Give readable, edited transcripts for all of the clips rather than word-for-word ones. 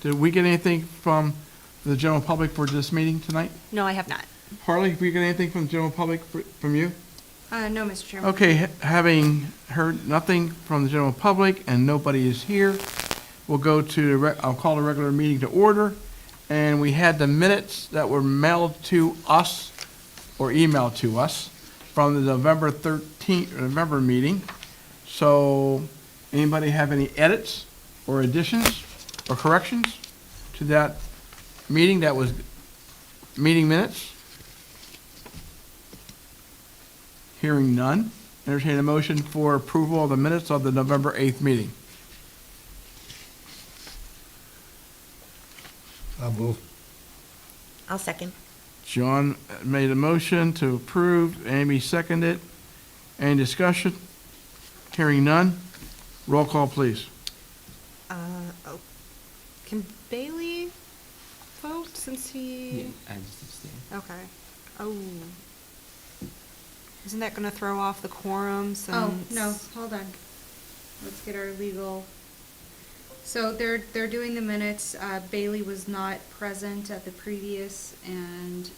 Did we get anything from the general public for this meeting tonight? No, I have not. Harley, have we got anything from the general public from you? No, Mr. Chairman. Okay, having heard nothing from the general public and nobody is here, we'll go to, I'll call the regular meeting to order. And we had the minutes that were mailed to us or emailed to us from the November 13th, November meeting. So anybody have any edits or additions or corrections to that meeting that was meeting minutes? Hearing none, entertain a motion for approval of the minutes of the November 8th meeting. I'll move. I'll second. John made a motion to approve, Amy seconded. Any discussion? Hearing none, roll call, please. Oh. Can Bailey vote since he? I just abstain. Okay. Oh. Isn't that gonna throw off the quorum since? Oh, no, hold on. Let's get our legal. So they're doing the minutes. Bailey was not present at the previous, and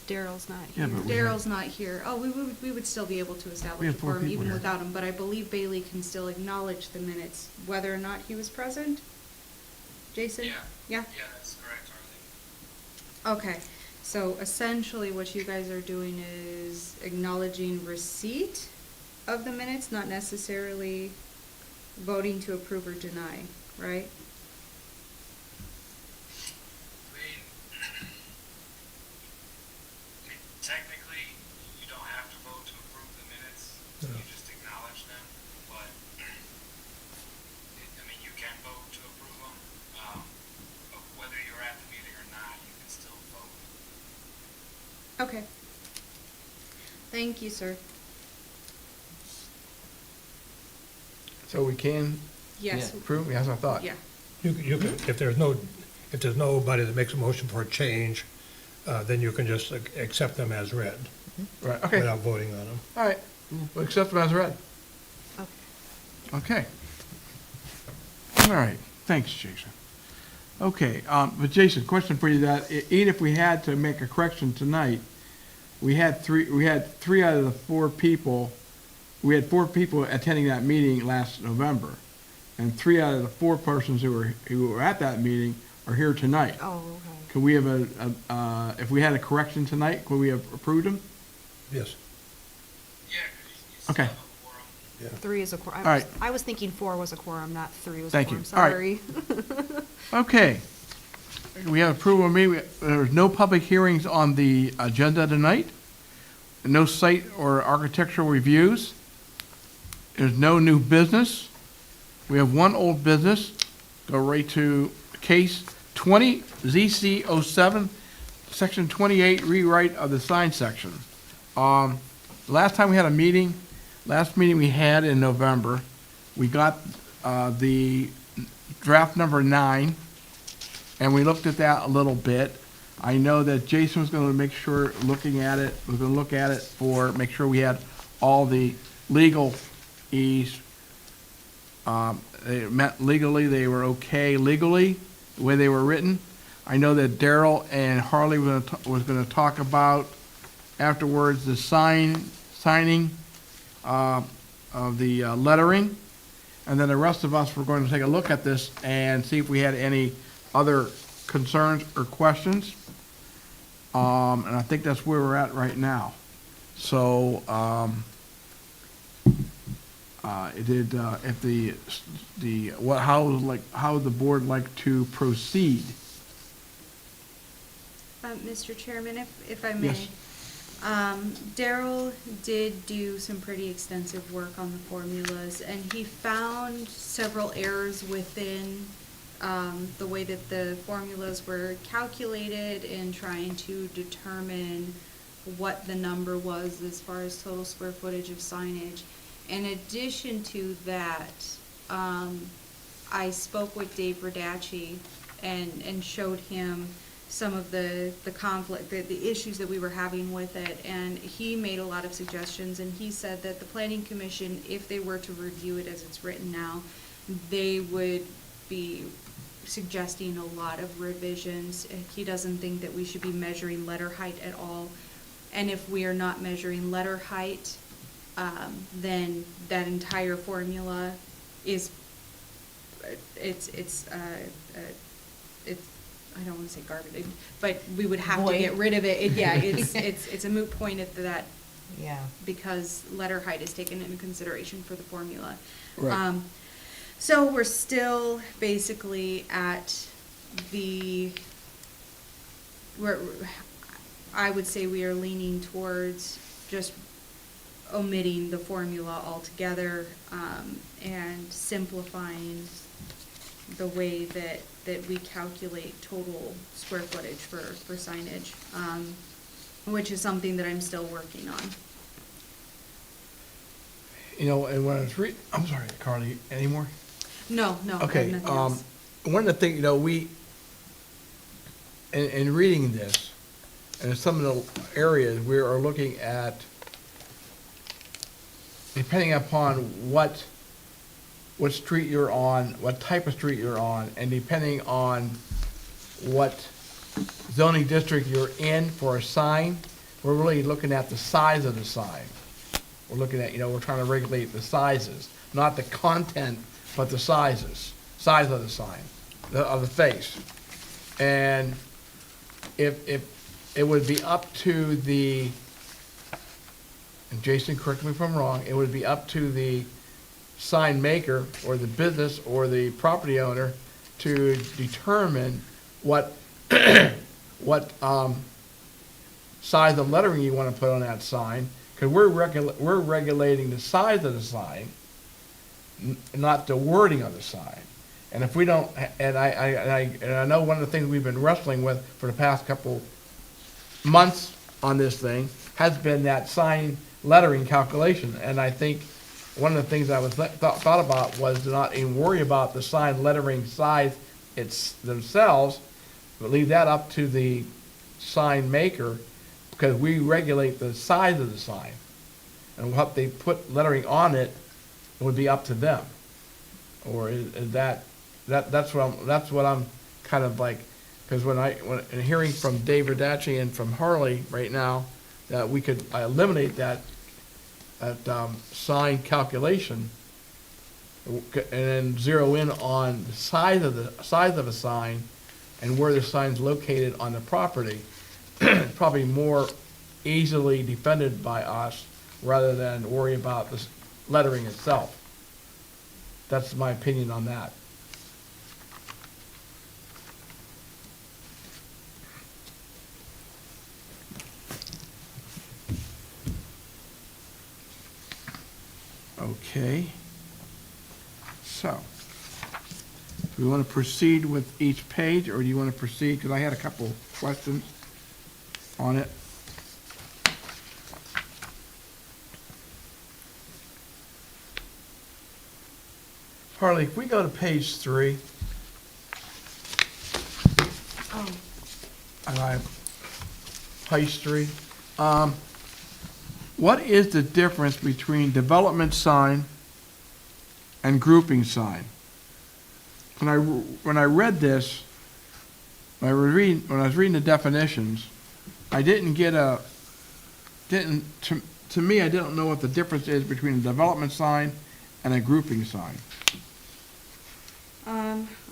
Daryl's not Yeah, here. but we Daryl's not here. Oh, we would still be able to We establish a have 4 quorum people even here. without him, but I believe Bailey can still acknowledge the minutes, whether or not he was present. Jason? Yeah. Yeah? Yeah, that's correct, Harley. Okay, so essentially what you guys are doing is acknowledging receipt of the minutes, not necessarily voting to approve or deny, right? I mean, technically, you don't have to vote to approve the minutes, No. you just acknowledge them, but, I mean, you can vote to approve them, but whether you're at the meeting or not, you can still vote. Okay. Thank you, sir. So we can Yes. approve, that's what I thought. Yeah. You can, if there's nobody that makes a motion for a change, then you can just accept them as read Right, okay, without voting on them. all right, we'll accept them as read. Okay. Okay. All right, thanks, Jason. Okay, but Jason, question for you that, even if we had to make a correction tonight, we had three out of the 4 people, we had 4 people attending that meeting last November. And 3 out of the 4 persons who were at that meeting are here tonight. Oh, okay. Could we have if we had a correction tonight, could we have approved them? Yes. Yeah, 'cause you still Okay. have a quorum. Yeah. 3 is a quorum. All right. I was thinking 4 was a quorum, not 3 was Thank a you. quorum. All right. Sorry. Okay. We have approval of me. There's no public hearings on the agenda tonight. No site or architectural reviews. There's no new business. We have 1 old business. Go right to case 20 ZC07, section 28, rewrite of the sign section. Last time we had a meeting, last meeting we had in November, we got the draft number 9, and we looked at that a little bit. I know that Jason was going to make sure, looking at it, was going to look at it for, make sure we had all the legal ease. They met legally, they were okay legally, the way they were written. I know that Daryl and Harley was going to talk about afterwards the signing of the lettering. And then the rest of us were going to take a look at this and see if we had any other concerns or questions. And I think that's where we're at right now. So, how would the board like to proceed? Mr. Chairman, if I may. Yes. Daryl did do some pretty extensive work on the formulas, and he found several errors within the way that the formulas were calculated in trying to determine what the number was as far as total square footage of signage. In addition to that, I spoke with Dave Radacci and showed him some of the conflict, the issues that we were having with it, and he made a lot of suggestions, and he said that the planning commission, if they were to review it as it's written now, they would be suggesting a lot of revisions. He doesn't think that we should be measuring letter height at all. And if we are not measuring letter height, then that entire formula is, it's, I don't wanna say garbage, but we would have to Void. get rid of it. Yeah, it's a moot point at that, Yeah. because letter height is taken into consideration for the formula. Right. So we're still basically at I would say we are leaning towards just omitting the formula altogether, and simplifying the way that we calculate total square footage for signage, which is something that I'm still working on. You know, and when I was I'm sorry, Carly, any more? No, I have Okay, nothing else. one of the things, you know, in reading this, and in some of the areas, we are looking at, depending upon what street you're on, what type of street you're on, and depending on what zoning district you're in for a sign, we're really looking at the size of the sign. We're looking at, you know, we're trying to regulate the sizes, not the content, but the size of the sign, of the face. And if it would be up to the, and Jason, correct me if I'm wrong, it would be up to the sign maker or the business or the property owner to determine what, size of lettering you want to put on that sign, because we're regulating the size of the sign, not the wording of the sign. And if we don't, and I know one of the things we've been wrestling with for the past couple months on this thing has been that sign lettering calculation. And I think one of the things I was thought about was to not even worry about the sign lettering size themselves, but leave that up to the sign maker, because we regulate the size of the sign. And what they put lettering on it would be up to them. Or is that's what I'm kind of like, because when hearing from Dave Raddachi and from Harley right now, that we could eliminate that sign calculation, and then zero in on the size of a sign and where the sign's located on the property, probably more easily defended by us rather than worry about the lettering itself. That's my opinion on that. Okay. So, do we want to proceed with each page, or do you want to proceed, because I had a couple questions on it. Harley, if we go to page 3, Oh, and High Street, what is the difference between development sign and grouping sign? When I read this, when I was reading the definitions, I didn't get to me, I didn't know what the difference is between a development sign and a grouping sign.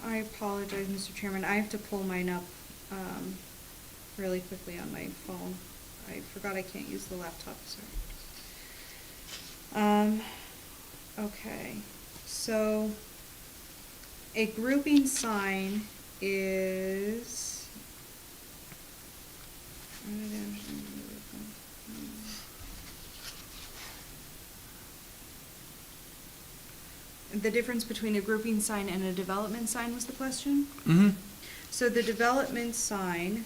I apologize, Mr. Chairman. I have to pull mine up, really quickly on my phone. I forgot I can't use the laptop, sorry. Okay, so a grouping sign is the difference between a grouping sign and a development sign was the question? Mm-hmm. So the development sign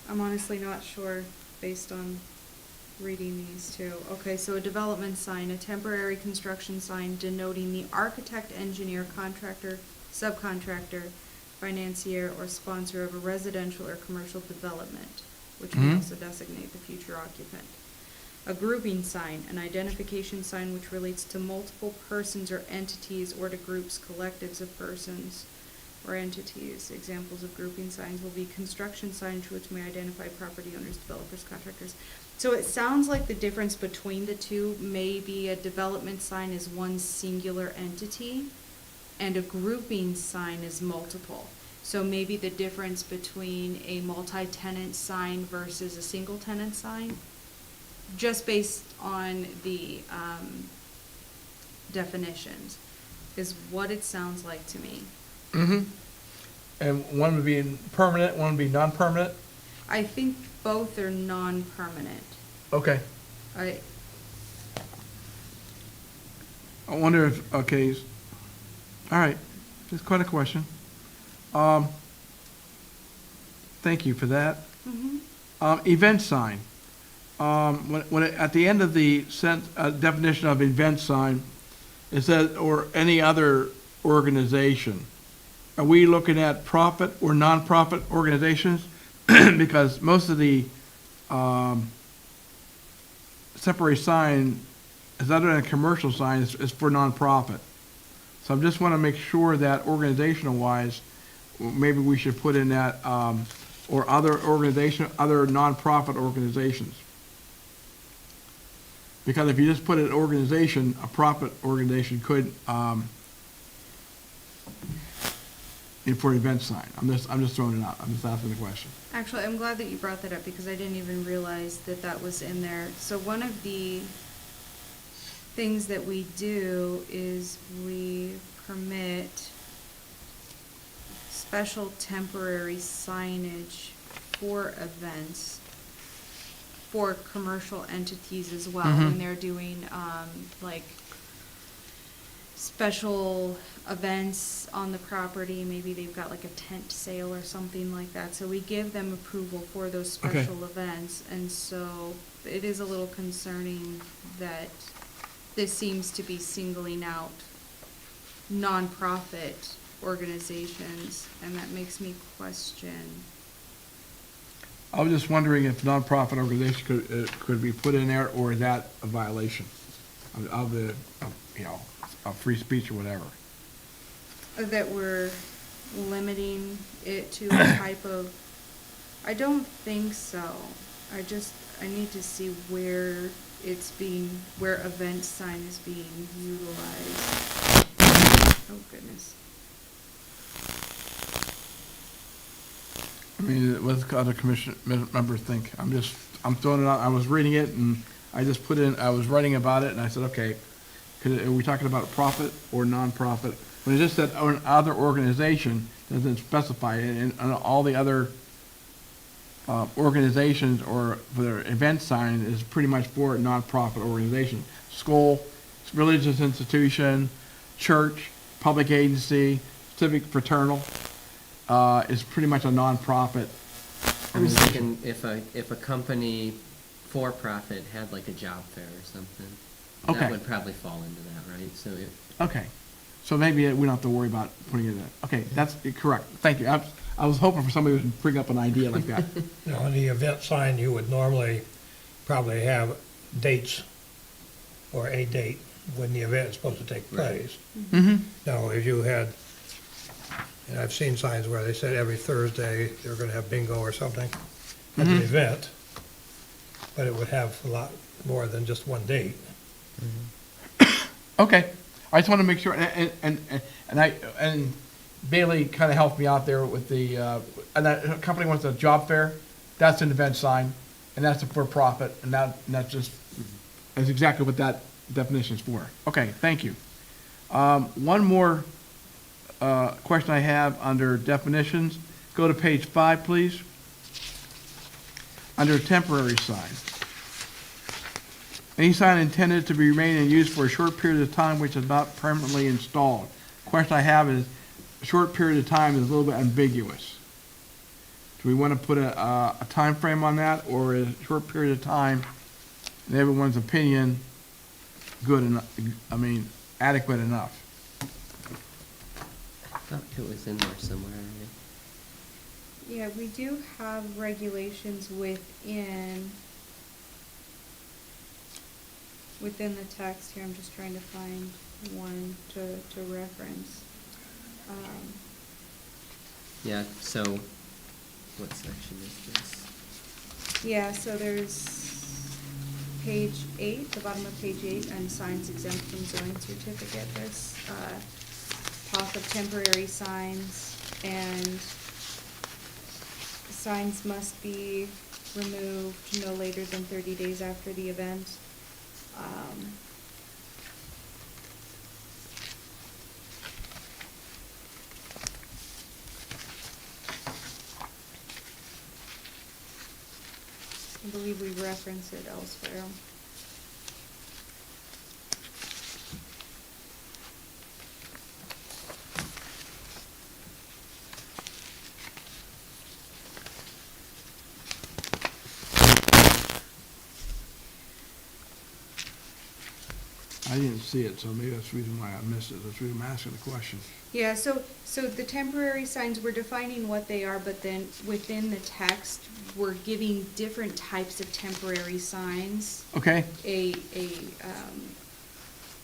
I'm honestly not sure based on reading these too. Okay, so a development sign, a temporary construction sign denoting the architect, engineer, contractor, subcontractor, financier, or sponsor of a residential or commercial development, which may Mhm. also designate the future occupant. A grouping sign, an identification sign which relates to multiple persons or entities or to groups, collectives of persons or entities. Examples of grouping signs will be construction signs which may identify property owners, developers, contractors. So it sounds like the difference between the two may be a development sign is one singular entity and a grouping sign is multiple. So maybe the difference between a multi-tenant sign versus a single-tenant sign, just based on the definitions, is what it sounds like to me. Mm-hmm. And one would be permanent, one would be non-permanent? I think both are non-permanent. Okay. I wonder if, okay, all right, that's quite a question. Thank you for that. Event sign. At the end of the definition of event sign, it says, or any other organization. Are we looking at profit or nonprofit organizations? Because most of the temporary sign is other than a commercial sign is for nonprofit. So I just want to make sure that organizational wise, maybe we should put in that, or other nonprofit organizations. Because if you just put an organization, a profit organization could, for event sign. I'm just throwing it out. I'm just asking the question. Actually, I'm glad that you brought that up because I didn't even realize that that was in there. So one of the things that we do is we permit special temporary signage for events for commercial entities as well, when they're doing, like, special events on the property. Maybe they've got like a tent sale or something like that. So we give them approval for those Okay. special events. And so it is a little concerning that this seems to be singling out nonprofit organizations, and that makes me question. I was just wondering if nonprofit organization could be put in there, or is that a violation of the, of free speech or whatever? That we're limiting it to a type of, I don't think so. I need to see where where event sign is being utilized. Oh, goodness. I mean, what the other commission members think? I'm throwing it out. I was reading it and I just I was writing about it and I said, okay, are we talking about profit or nonprofit? When it just said other organization, doesn't specify it, and all the other organizations or for their event sign is pretty much for a nonprofit organization. School, religious institution, church, public agency, civic fraternal, is pretty much a nonprofit. I was thinking if a company for profit had like a job fair or something, Okay. that would probably fall into that, right? So Okay, so maybe we don't have to worry about putting it in. Okay, that's correct. Thank you. I was hoping for somebody to bring up an idea like that. On the event sign, you would normally probably have dates or a date when the event is supposed to take place. Mm-hmm. Now, if you had, and I've seen signs where they said every Thursday they're gonna have bingo or something at the event, but it would have a lot more than just one date. Okay, I just want to make sure, and Bailey kind of helped me out there with the, and that company wants a job fair, that's an event sign, and that's for profit, and that's exactly what that definition is for. Okay, thank you. One more question I have under definitions, go to page 5, please. Under temporary sign. Any sign intended to be remain in use for a short period of time which is not permanently installed. Question I have is, a short period of time is a little bit ambiguous. Do we want to put a time frame on that, or is a short period of time in everyone's opinion, good enough, adequate enough. I thought it was in there somewhere, right? Yeah, we do have regulations within the text here. I'm just trying to find one to reference. Yeah, so, what section is this? Yeah, so there's page 8, the bottom of page 8, and signs exempt from zoning certificate. There's talk of temporary signs, and signs must be removed no later than 30 days after the event. I believe we reference it elsewhere. I didn't see it, so maybe that's the reason why I missed it. That's the reason I'm asking the question. Yeah, so the temporary signs, we're defining what they are, but then within the text, we're giving different types of temporary signs Okay, a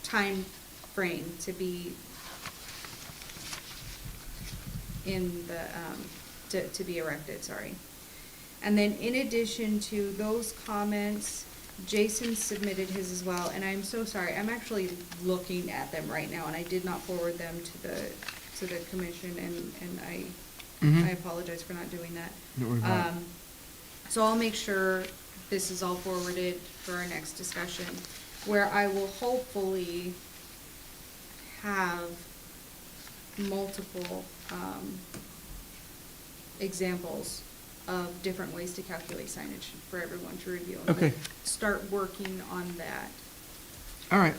time frame to be in the, to be erected, sorry. And then in addition to those comments, Jason submitted his as well, and I'm so sorry, I'm actually looking at them right now, and I did not forward them to the commission, and I Mhm. apologize for not doing that. Don't worry about it. So I'll make sure this is all forwarded for our next discussion, where I will hopefully have multiple, examples of different ways to calculate signage for everyone to review. And we'll Okay. start working on that. All right.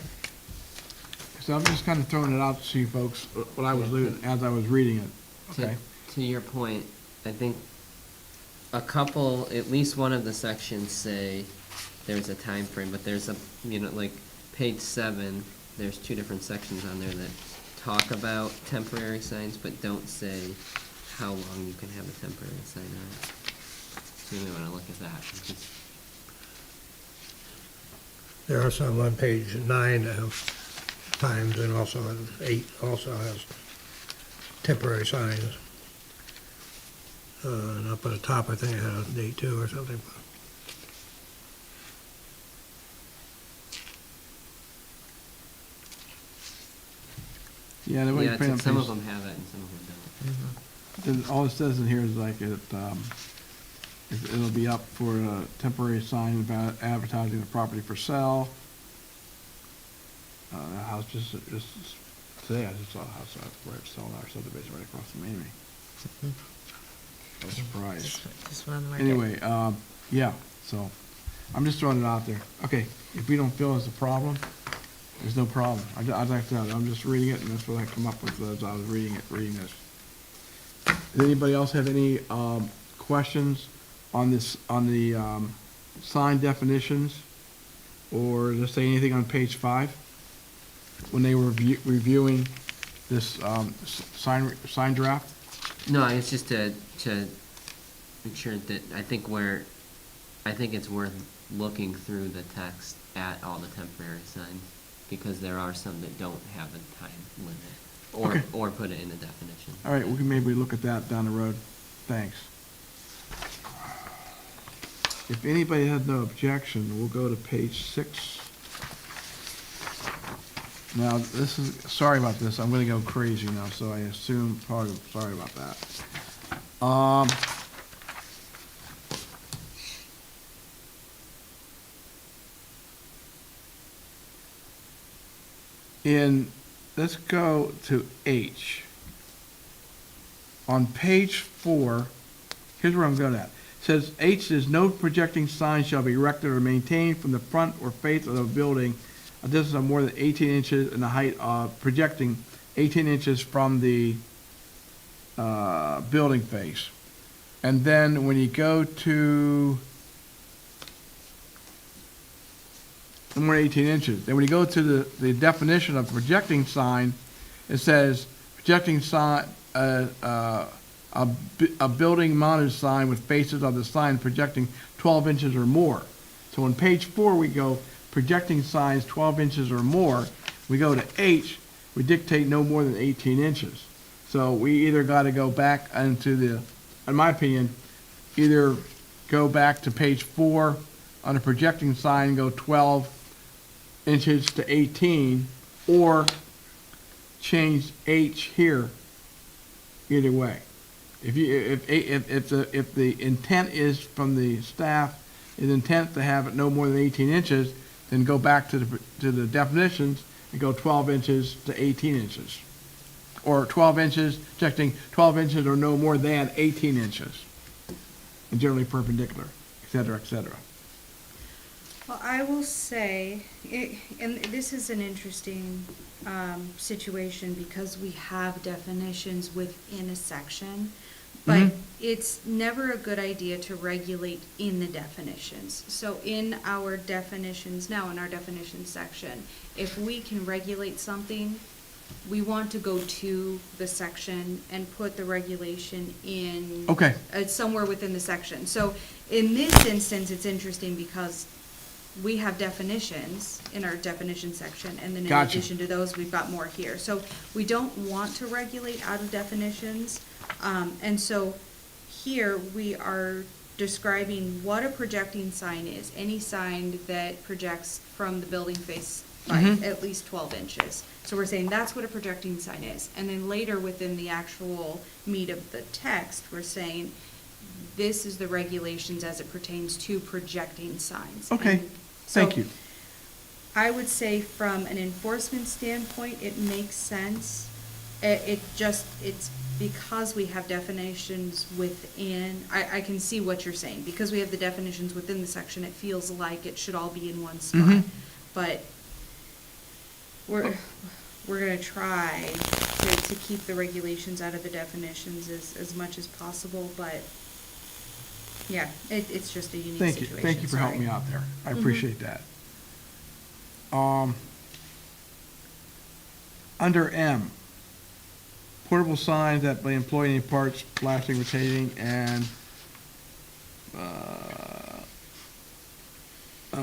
So I'm just kind of throwing it out to see, folks, what I was doing as I was reading it. Okay. To your point, I think at least one of the sections say there's a time frame, but there's like page 7, there's 2 different sections on there that talk about temporary signs, but don't say how long you can have a temporary sign out. So you may wanna look at that. because- There are some on page 9 that have times, and also on 8 also has temporary signs. And up at the top, I think it had a date too or something. Yeah, the way you Yeah, put it on some of page, them have it and some of them don't. then all it says in here is like it'll be up for a temporary sign about advertising the property for sale. The house just today, I just saw a house where it's selling our subdivision right across from Amy. I was surprised. Just one on the market. Anyway, yeah, so I'm just throwing it out there. Okay, if we don't feel it's a problem, there's no problem. I'd like to, I'm just reading it, and that's what I come up with as I was reading this. Does anybody else have any questions on this, on the sign definitions? Or just say anything on page 5? When they were reviewing this sign draft? No, it's just to make sure that, I think it's worth looking through the text at all the temporary signs, because there are some that don't have a time limit, Okay. or put it in the definition. All right, we can maybe look at that down the road. Thanks. If anybody has no objection, we'll go to page 6. Now, this is, sorry about this, I'm gonna go crazy now, so I assume, probably, sorry about that. Let's go to H. On page 4, here's where I'm going at. It says, H says, no projecting sign shall be erected or maintained from the front or face of the building a distance of more than 18 inches in the height of, projecting 18 inches from the building face. And then when you go to no more than 18 inches. Then when you go to the definition of projecting sign, it says projecting sign, a building mounted sign with faces of the sign projecting 12 inches or more. So on page 4, we go projecting signs 12 inches or more. We go to H, we dictate no more than 18 inches. So we either got to go back into the, in my opinion, either go back to page 4 on a projecting sign, go 12 inches to 18, or change H here. Either way, if the intent is from the staff, is intent to have it no more than 18 inches, then go back to the definitions and go 12 inches to 18 inches. Or 12 inches, checking 12 inches or no more than 18 inches. And generally perpendicular, et cetera, et cetera. Well, I will say, and this is an interesting situation because we have definitions within a section, but it's never a good idea to regulate in the definitions. So in our definitions now, in our definitions section, if we can regulate something, we want to go to the section and put the regulation in. Okay. Somewhere within the section. So in this instance, it's interesting because we have definitions in our definition section, and then in Gotcha. addition to those, we've got more here. So we don't want to regulate out of definitions. And so here we are describing what a projecting sign is. Any sign that projects from the building face by at least 12 inches. So we're saying that's what a projecting sign is. And then later within the actual meat of the text, we're saying this is the regulations as it pertains to projecting signs. Okay, And so thank you. I would say from an enforcement standpoint, it makes sense. It's because we have definitions within, I can see what you're saying. Because we have the definitions within the section, it feels like it should all be in one spot. But we're gonna try to keep the regulations out of the definitions as much as possible, but yeah, it's just a unique Thank you, situation. thank you for helping me Sorry. out there. I appreciate that. Under M, portable signs that may employ any parts, flashing, rotating, and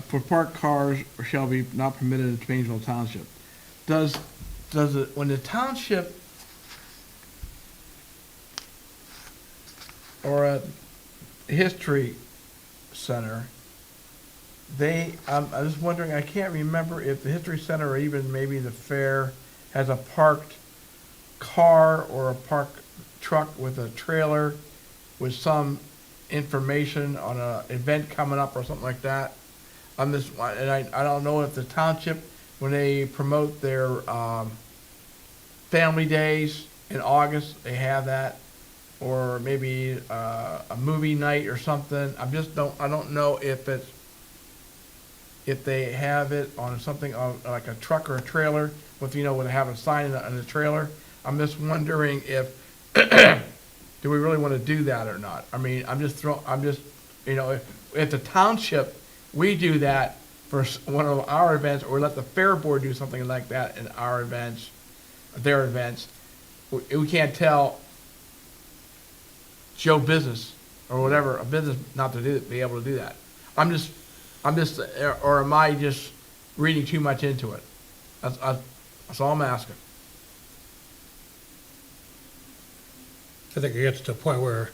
for parked cars shall be not permitted in Painesville Township. Does it, when the township or a history center, I'm just wondering, I can't remember if the history center or even maybe the fair has a parked car or a parked truck with a trailer with some information on a event coming up or something like that. And I don't know if the township, when they promote their family days in August, they have that, or maybe a movie night or something. I don't know if they have it on something like a truck or a trailer, with, when they have a sign on the trailer. I'm just wondering if, do we really want to do that or not? I mean, if the township, we do that for one of our events, or let the fair board do something like that in our events, their events, we can't tell Joe Business or whatever, a business not to be able to do that. Or am I just reading too much into it? That's all I'm asking. I think it gets to a point where,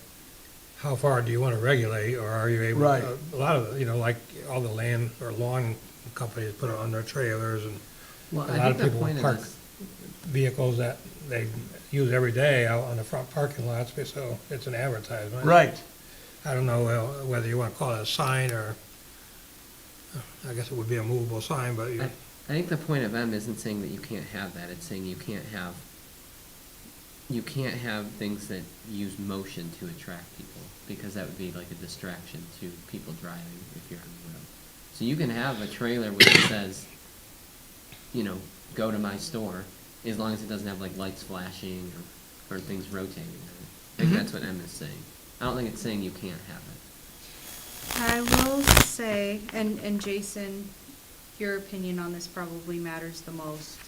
how far do you want to regulate, or are you able? Right. A lot of, like all the land or lawn companies put it on their trailers, and Well, a I lot of think the people point of park this, vehicles that they use every day out on the front parking lots, so it's an advertisement. Right. I don't know whether you want to call it a sign, or, I guess it would be a movable sign, but I think the point of M isn't saying that you can't have that, it's saying you can't have things that use motion to attract people, because that would be like a distraction to people driving if you're on the road. So you can have a trailer which says, go to my store, as long as it doesn't have like lights flashing or things rotating. I think that's what M is saying. I don't think it's saying you can't have it. I will say, and Jason, your opinion on this probably matters the most.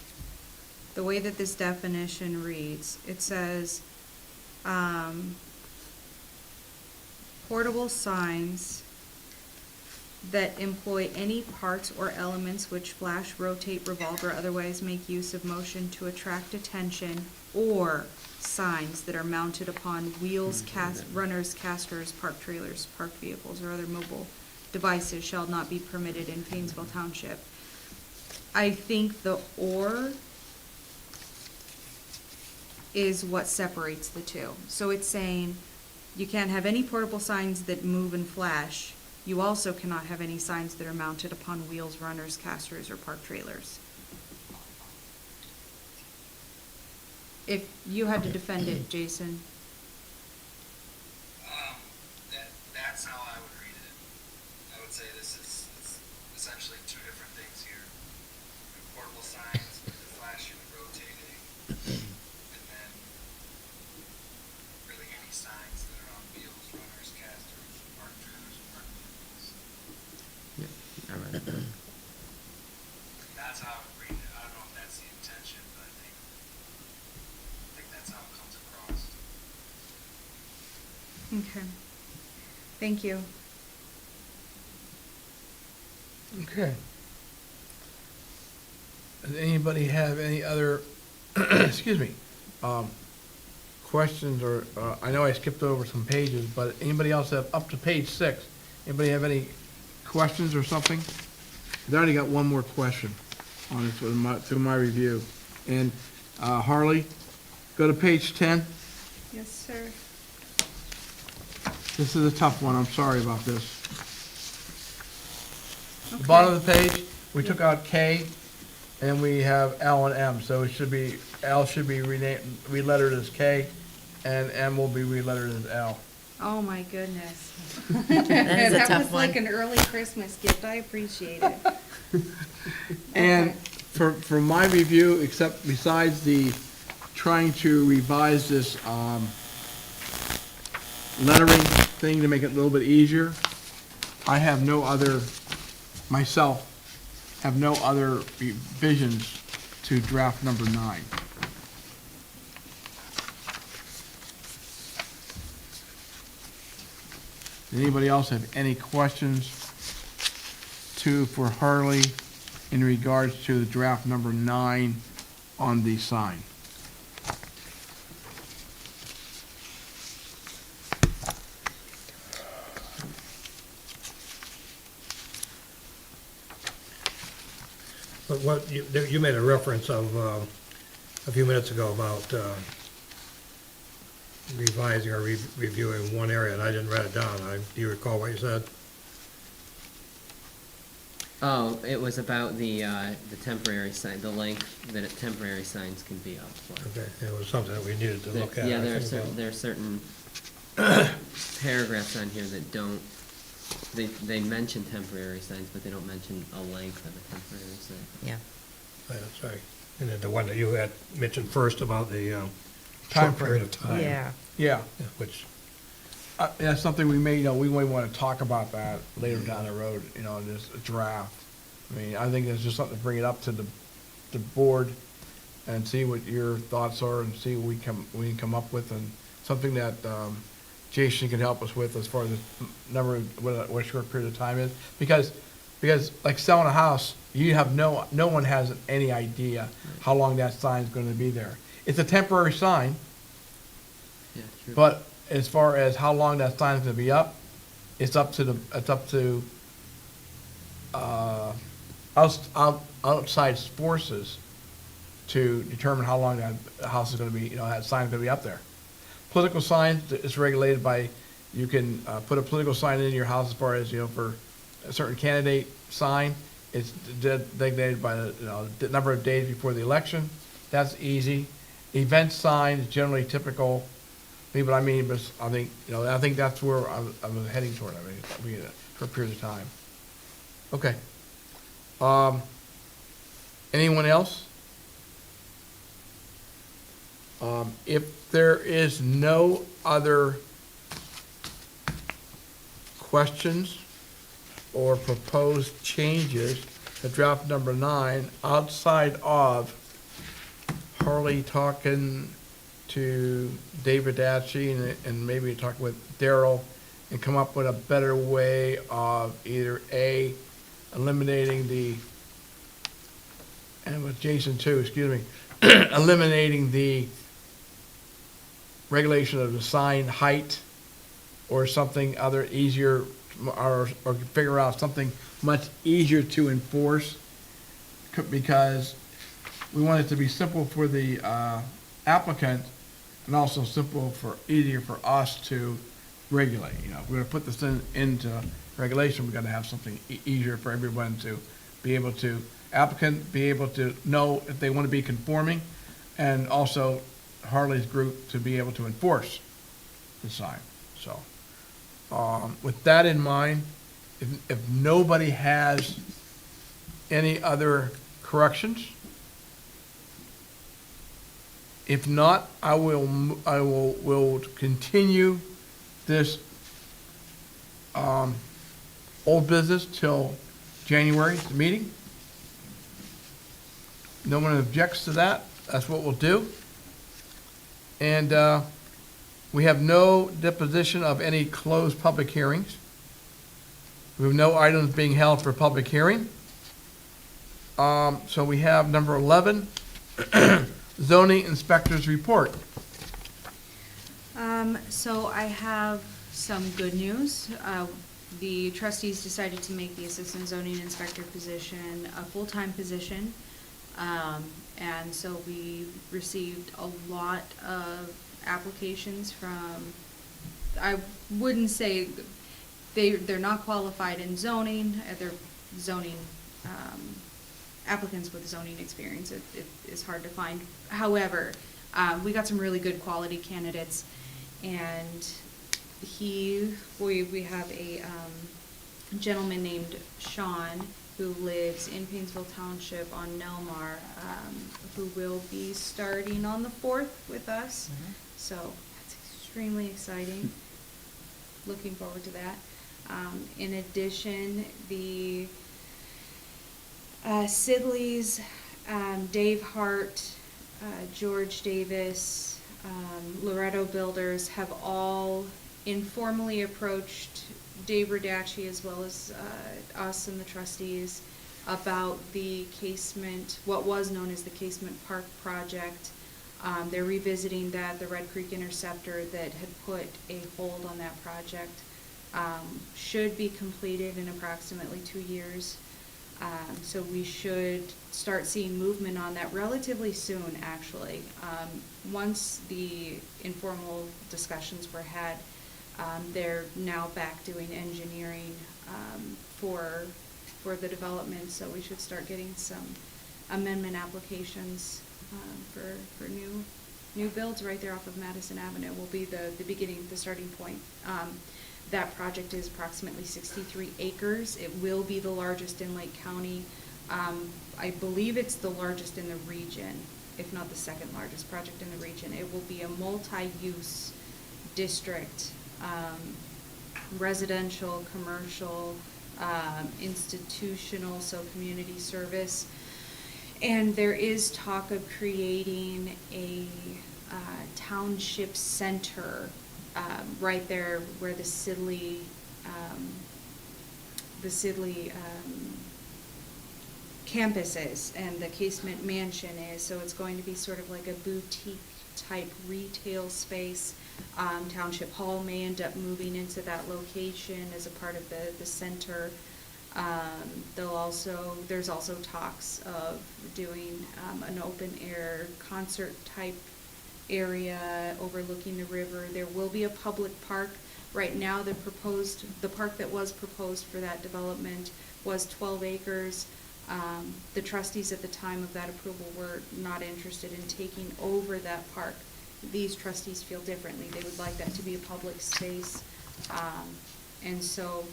The way that this definition reads, it says, portable signs that employ any parts or elements which flash, rotate, revolve, or otherwise make use of motion to attract attention, or signs that are mounted upon wheels, runners, casters, park trailers, parked vehicles, or other mobile devices shall not be permitted in Painesville Township. I think the "or" is what separates the two. So it's saying you can't have any portable signs that move and flash. You also cannot have any signs that are mounted upon wheels, runners, casters, or park trailers. If you had to defend it, Jason. That's how I would read it. I would say it's essentially two different things here. Portable signs with the flashing and rotating, and then really any signs that are on wheels, runners, casters, park trailers, and park vehicles. Yep, all right. That's how I would read it. I don't know if that's the intention, but I think that's how it comes across. Okay. Thank you. Okay. Does anybody have any other, excuse me, questions or, I know I skipped over some pages, but anybody else have, up to page 6, anybody have any questions or something? I've already got one more question on this through my review. And Harley, go to page 10. Yes, sir. This is a tough one, I'm sorry about this. The bottom of the page, we took out K, and we have L and M, so it should be, L should be relettered as K, and M will be relettered as L. Oh, my goodness. That is a That tough was like one. an early Christmas gift. I appreciate it. And Okay. for my review, except besides the trying to revise this lettering thing to make it a little bit easier, I have no other, myself, have no other revisions to draft number 9. Anybody else have any questions for Harley in regards to the draft number 9 on the sign? But what, you made a reference of, a few minutes ago about revising or reviewing one area, and I didn't write it down. Do you recall what you said? Oh, it was about the temporary sign, the length that temporary signs can be up for. Okay, it was something that we needed to look at. Yeah, I there are think, certain, there are certain paragraphs on here that don't, they mention temporary signs, but they don't mention a length of a temporary sign. Yeah. That's right. And then the one that you had mentioned first about the Time short period of time. Yeah. Yeah, Yeah, which, that's something we may, we may want to talk about that later down the road, this draft. I mean, I think it's just something to bring it up to the board and see what your thoughts are and see what we can come up with, and something that Jason can help us with as far as the number, what a short period of time is. Because like selling a house, you have no one has any idea how long that sign's going to be there. It's a temporary sign, Yeah, true. but as far as how long that sign's gonna be up, it's up to outside forces to determine how long that house is gonna be, that sign's gonna be up there. Political signs is regulated by, you can put a political sign in your house as far as, for a certain candidate sign. It's designated by the number of days before the election. That's easy. Event sign is generally typical. But I mean, but I think that's where I was heading toward. I mean, for a period of time. Okay. Anyone else? If there is no other questions or proposed changes the draft number 9, outside of Harley talking to David Datchy and maybe talking with Daryl and come up with a better way of either A, eliminating the, and with Jason too, excuse me, eliminating the regulation of the sign height or something other easier, or figure out something much easier to enforce, because we want it to be simple for the applicant and also easier for us to regulate. You know, if we're gonna put this into regulation, we're gonna have something easier for everyone to be able to, applicant be able to know if they want to be conforming, and also Harley's group to be able to enforce the sign. So, with that in mind, if nobody has any other corrections, if not, I will continue this old business till January's meeting. No one objects to that. That's what we'll do. And we have no deposition of any closed public hearings. We have no items being held for public hearing. So we have number 11, zoning inspector's report. So I have some good news. The trustees decided to make the assistant zoning inspector position a full-time position. And so we received a lot of applications from, I wouldn't say, they're not qualified in zoning, they're zoning, applicants with zoning experience. It is hard to find. However, we got some really good quality candidates, and we have a gentleman named Sean who lives in Painesville Township on Nelmar, who will be starting on the 4th with us. So that's extremely exciting. Looking forward to that. In addition, the Sidley's, Dave Hart, George Davis, Loretto Builders have all informally approached Dave Radacci as well as us and the trustees about the Casement, what was known as the Casement Park project. They're revisiting that, the Red Creek Interceptor that had put a hold on that project should be completed in approximately 2 years. So we should start seeing movement on that relatively soon, actually. Once the informal discussions were had, they're now back doing engineering for the development, so we should start getting some amendment applications for new builds right there off of Madison Avenue. Will be the beginning, the starting point. That project is approximately 63 acres. It will be the largest in Lake County. I believe it's the largest in the region, if not the second largest project in the region. It will be a multi-use district, residential, commercial, institutional, so community service. And there is talk of creating a township center right there where the Sidley campus is and the Casement Mansion is. So it's going to be sort of like a boutique type retail space. Township Hall may end up moving into that location as a part of the center. There's also talks of doing an open air concert type area overlooking the river. There will be a public park. Right now, the park that was proposed for that development was 12 acres. The trustees at the time of that approval were not interested in taking over that park. These trustees feel differently. They would like that to be a public space. And so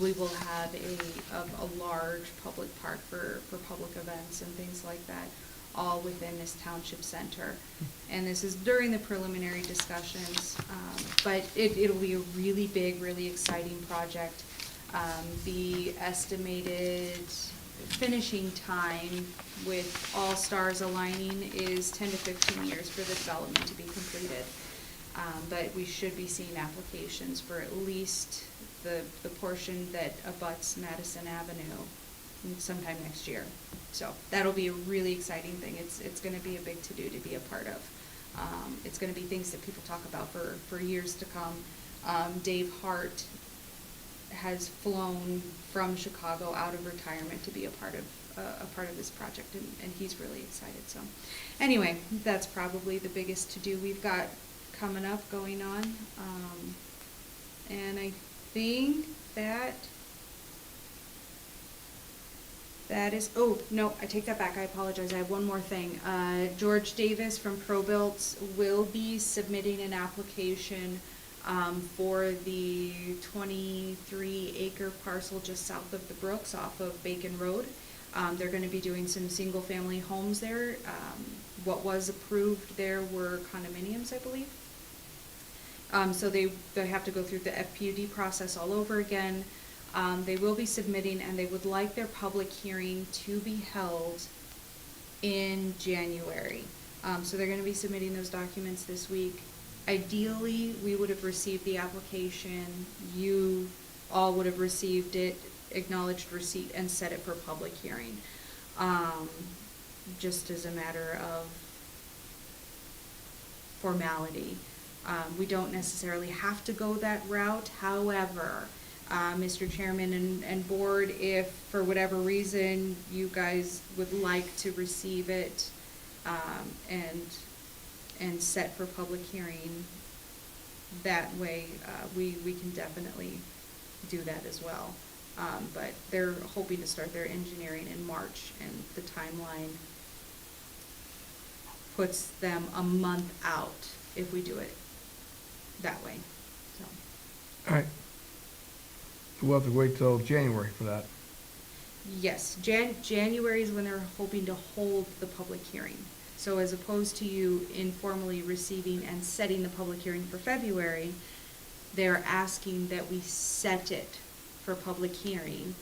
we will have a large public park for public events and things like that, all within this township center. And this is during the preliminary discussions, but it'll be a really big, really exciting project. The estimated finishing time with all stars aligning is 10 to 15 years for the development to be completed. But we should be seeing applications for at least the portion that abuts Madison Avenue sometime next year. So that'll be a really exciting thing. It's gonna be a big to-do to be a part of. It's gonna be things that people talk about for years to come. Dave Hart has flown from Chicago out of retirement to be a part of this project, and he's really excited. So anyway, that's probably the biggest to-do we've got coming up, going on. And I think that is, oh, no, I take that back, I apologize, I have one more thing. George Davis from ProBuilt will be submitting an application for the 23-acre parcel just south of the Brooks off of Bacon Road. They're gonna be doing some single-family homes there. What was approved there were condominiums, I believe. So they have to go through the FPUD process all over again. They will be submitting, and they would like their public hearing to be held in January. So they're gonna be submitting those documents this week. Ideally, we would have received the application, you all would have received it, acknowledged receipt, and set it for public hearing. Just as a matter of formality. We don't necessarily have to go that route, however, Mr. Chairman and Board, if for whatever reason you guys would like to receive it, and set for public hearing that way, we can definitely do that as well. But they're hoping to start their engineering in March, and the timeline puts them a month out if we do it that way, so. All right. We'll have to wait till January for that. Yes, January is when they're hoping to hold the public hearing. So as opposed to you informally receiving and setting the public hearing for February, they're asking that we set it for public hearing.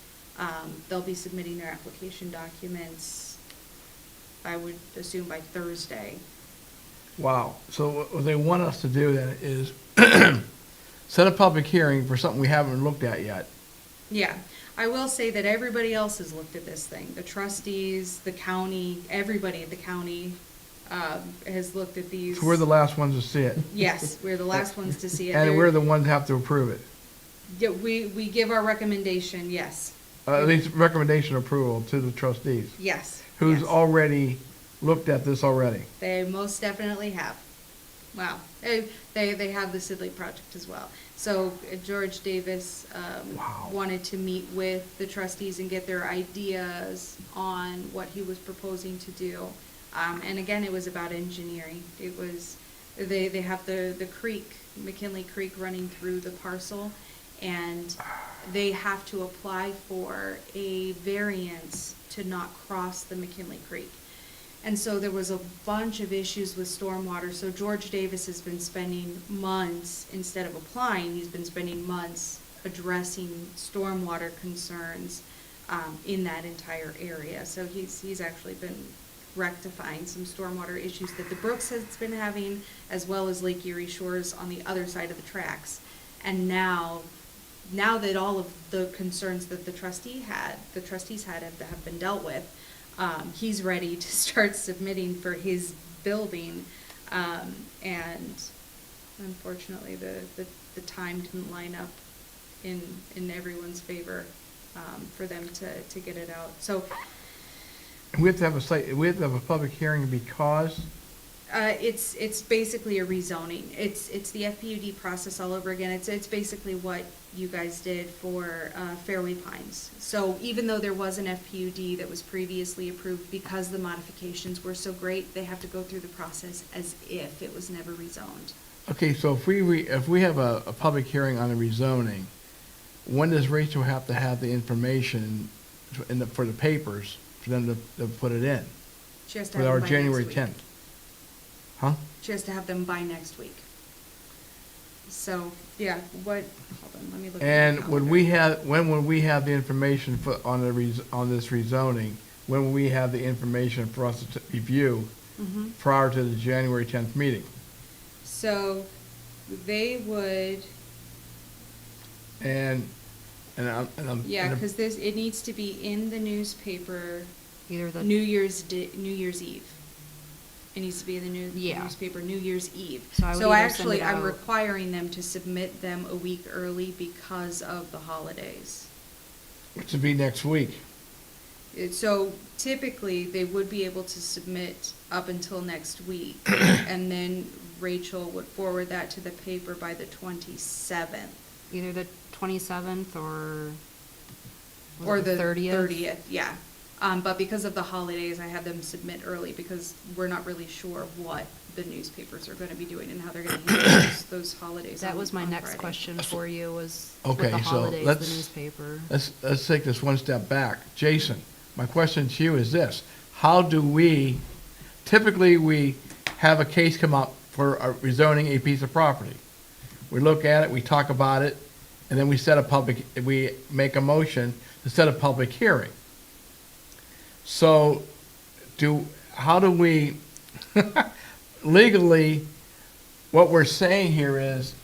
They'll be submitting their application documents, I would assume by Thursday. Wow. So what they want us to do then is set a public hearing for something we haven't looked at yet. Yeah, I will say that everybody else has looked at this thing. The trustees, the county, everybody at the county has looked at these. So we're the last ones to see it. Yes, we're the last ones to see it. And They're- we're the ones that have to approve it. Yeah, we give our recommendation, yes. At least recommendation approval to the trustees, Yes. who's yes. already looked at this already. They most definitely have. Wow. They have the Sidley project as well. So George Davis Wow. wanted to meet with the trustees and get their ideas on what he was proposing to do. And again, it was about engineering. It was, they have the creek, McKinley Creek running through the parcel, and they have to apply for a variance to not cross the McKinley Creek. And so there was a bunch of issues with stormwater. So George Davis has been spending months, instead of applying, he's been spending months addressing stormwater concerns in that entire area. So he's actually been rectifying some stormwater issues that the Brooks has been having, as well as Lake Erie Shores on the other side of the tracks. And now that all of the concerns that the trustees had have been dealt with, he's ready to start submitting for his building, and unfortunately the time didn't line up in everyone's favor for them to get it out. So We have to have a public hearing because, it's basically a rezoning. It's the FPUD process all over again. It's basically what you guys did for Fairway Pines. So even though there was an FPUD that was previously approved, because the modifications were so great, they have to go through the process as if it was never rezoned. okay, so if we have a public hearing on a rezoning, when does Rachel have to have the information for the papers for them to put it in? She has to For have our them by January next week. 10th? Huh? She has to have them by next week. So, yeah, hold on, let me look. at the And calendar. when would we have the information for, on on this rezoning? When will we have the information for us to review Mhm. prior to the January 10th meeting? So, they would, And yeah, and because it needs to be in the newspaper Either the. New Year's Eve. It needs to be in the Yeah. newspaper New Year's Eve. So I would So either send actually, it I'm out- requiring them to submit them a week early because of the holidays. which would be next week. So typically, they would be able to submit up until next week, and then Rachel would forward that to the paper by the 27th. Either the 27th or. was Or it the 30th? 30th, yeah. But because of the holidays, I had them submit early because we're not really sure what the newspapers are gonna be doing and how they're gonna handle those holidays That on- was my on next Friday. question for you, was Okay, with the so holidays, the let's- newspaper. Let's take this one step back. Jason, my question to you is this: how do we, typically, we have a case come up for rezoning a piece of property. We look at it, we talk about it, and then we make a motion to set a public hearing. So, how do we, legally, what we're saying here is,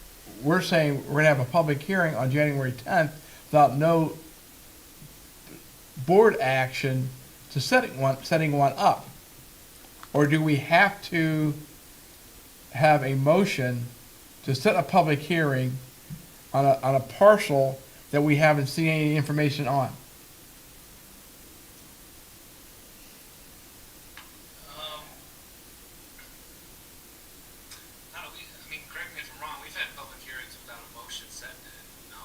we're saying we're gonna have a public hearing on January 10th without no board action to setting one up? Or do we have to have a motion to set a public hearing on a parcel that we haven't seen any information on? How do we, I mean, correct me if I'm wrong, we've had public hearings without a motion set, no?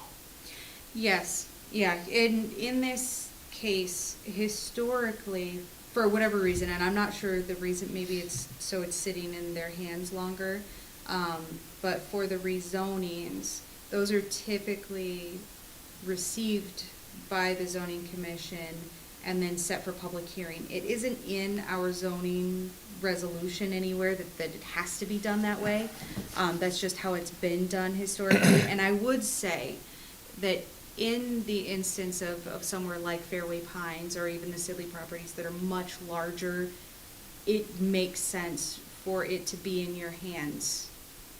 Yes, yeah, in this case, historically, for whatever reason, and I'm not sure the reason, maybe it's so it's sitting in their hands longer, but for the rezonings, those are typically received by the zoning commission and then set for public hearing. It isn't in our zoning resolution anywhere that it has to be done that way. That's just how it's been done historically. And I would say that in the instance of somewhere like Fairway Pines or even the Sidley properties that are much larger, it makes sense for it to be in your hands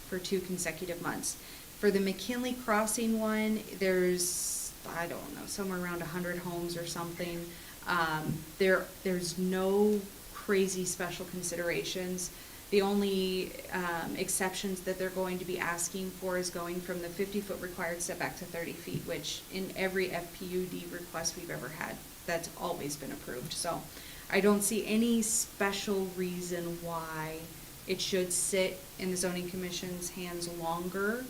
for 2 consecutive months. For the McKinley Crossing one, there's, I don't know, somewhere around 100 homes or something. There's no crazy special considerations. The only exceptions that they're going to be asking for is going from the 50-foot required setback to 30 feet, which in every FPUD request we've ever had, that's always been approved. So I don't see any special reason why it should sit in the zoning commission's hands longer,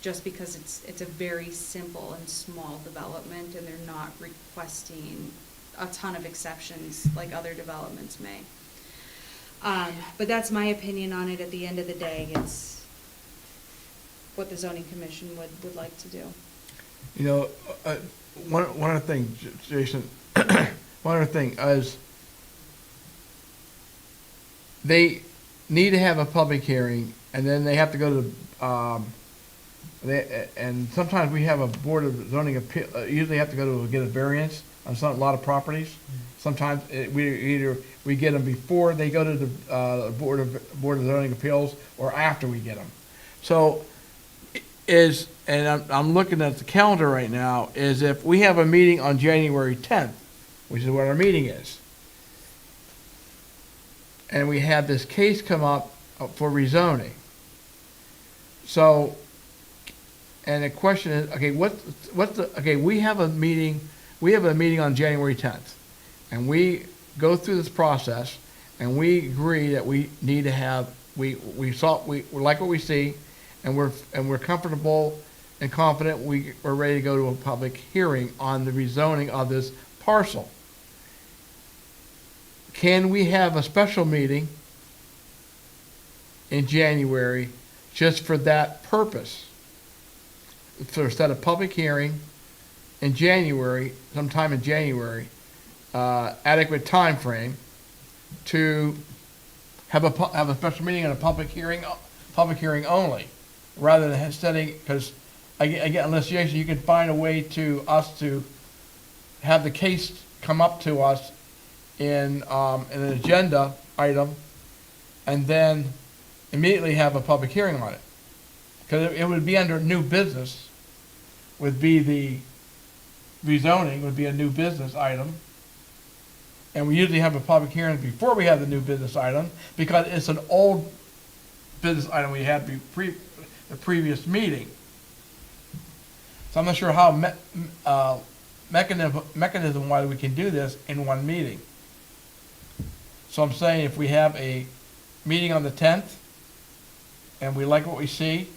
just because it's a very simple and small development and they're not requesting a ton of exceptions like other developments may. But that's my opinion on it. At the end of the day, it's what the zoning commission would like to do. You know, one other thing, Jason, one other thing is, they need to have a public hearing, and then they have to go to, and sometimes we have a board of zoning appeal, usually have to go to get a variance on a lot of properties. Sometimes we get them before they go to the board of zoning appeals, or after we get them. So and I'm looking at the calendar right now, is if we have a meeting on January 10th, which is what our meeting is, and we have this case come up for rezoning. So, and the question is, okay, we have a meeting on January 10th, and we go through this process, and we agree that we need to have, we like what we see, and we're comfortable and confident we're ready to go to a public hearing on the rezoning of this parcel. Can we have a special meeting in January just for that purpose? To set a public hearing in January, sometime in January, adequate time frame to have a special meeting and a public hearing only. rather than setting, because again, unless Jason, you can find a way to us to have the case come up to us in an agenda item, and then immediately have a public hearing on it. Because it would be under new business, would be the rezoning, would be a new business item. And we usually have a public hearing before we have the new business item, because it's an old business item we had the previous meeting. So I'm not sure how mechanism why we can do this in one meeting. So I'm saying if we have a meeting on the 10th, and we like what we see,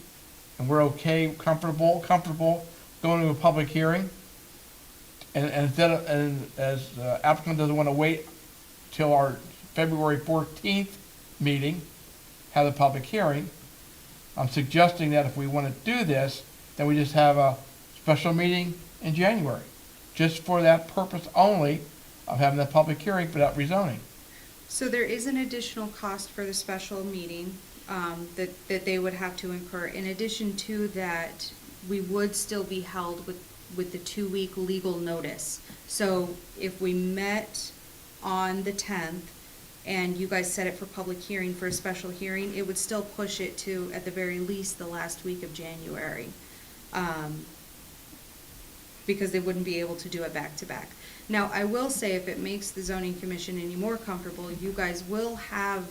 and we're okay, comfortable going to a public hearing, and instead of, and as applicant doesn't want to wait till our February 14th meeting, have a public hearing, I'm suggesting that if we want to do this, then we just have a special meeting in January, just for that purpose only of having the public hearing for that rezoning. So there is an additional cost for the special meeting that they would have to incur. In addition to that, we would still be held with the 2-week legal notice. So if we met on the 10th and you guys set it for public hearing for a special hearing, it would still push it to, at the very least, the last week of January. Because they wouldn't be able to do it back to back. Now, I will say, if it makes the zoning commission any more comfortable, you guys will have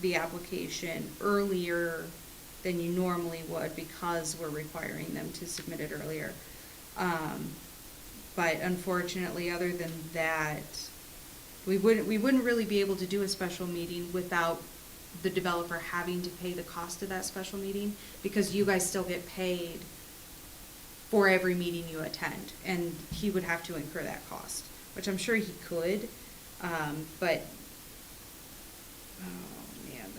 the application earlier than you normally would, because we're requiring them to submit it earlier. But unfortunately, other than that, we wouldn't really be able to do a special meeting without the developer having to pay the cost of that special meeting, because you guys still get paid for every meeting you attend, and he would have to incur that cost, which I'm sure he could, but, oh man,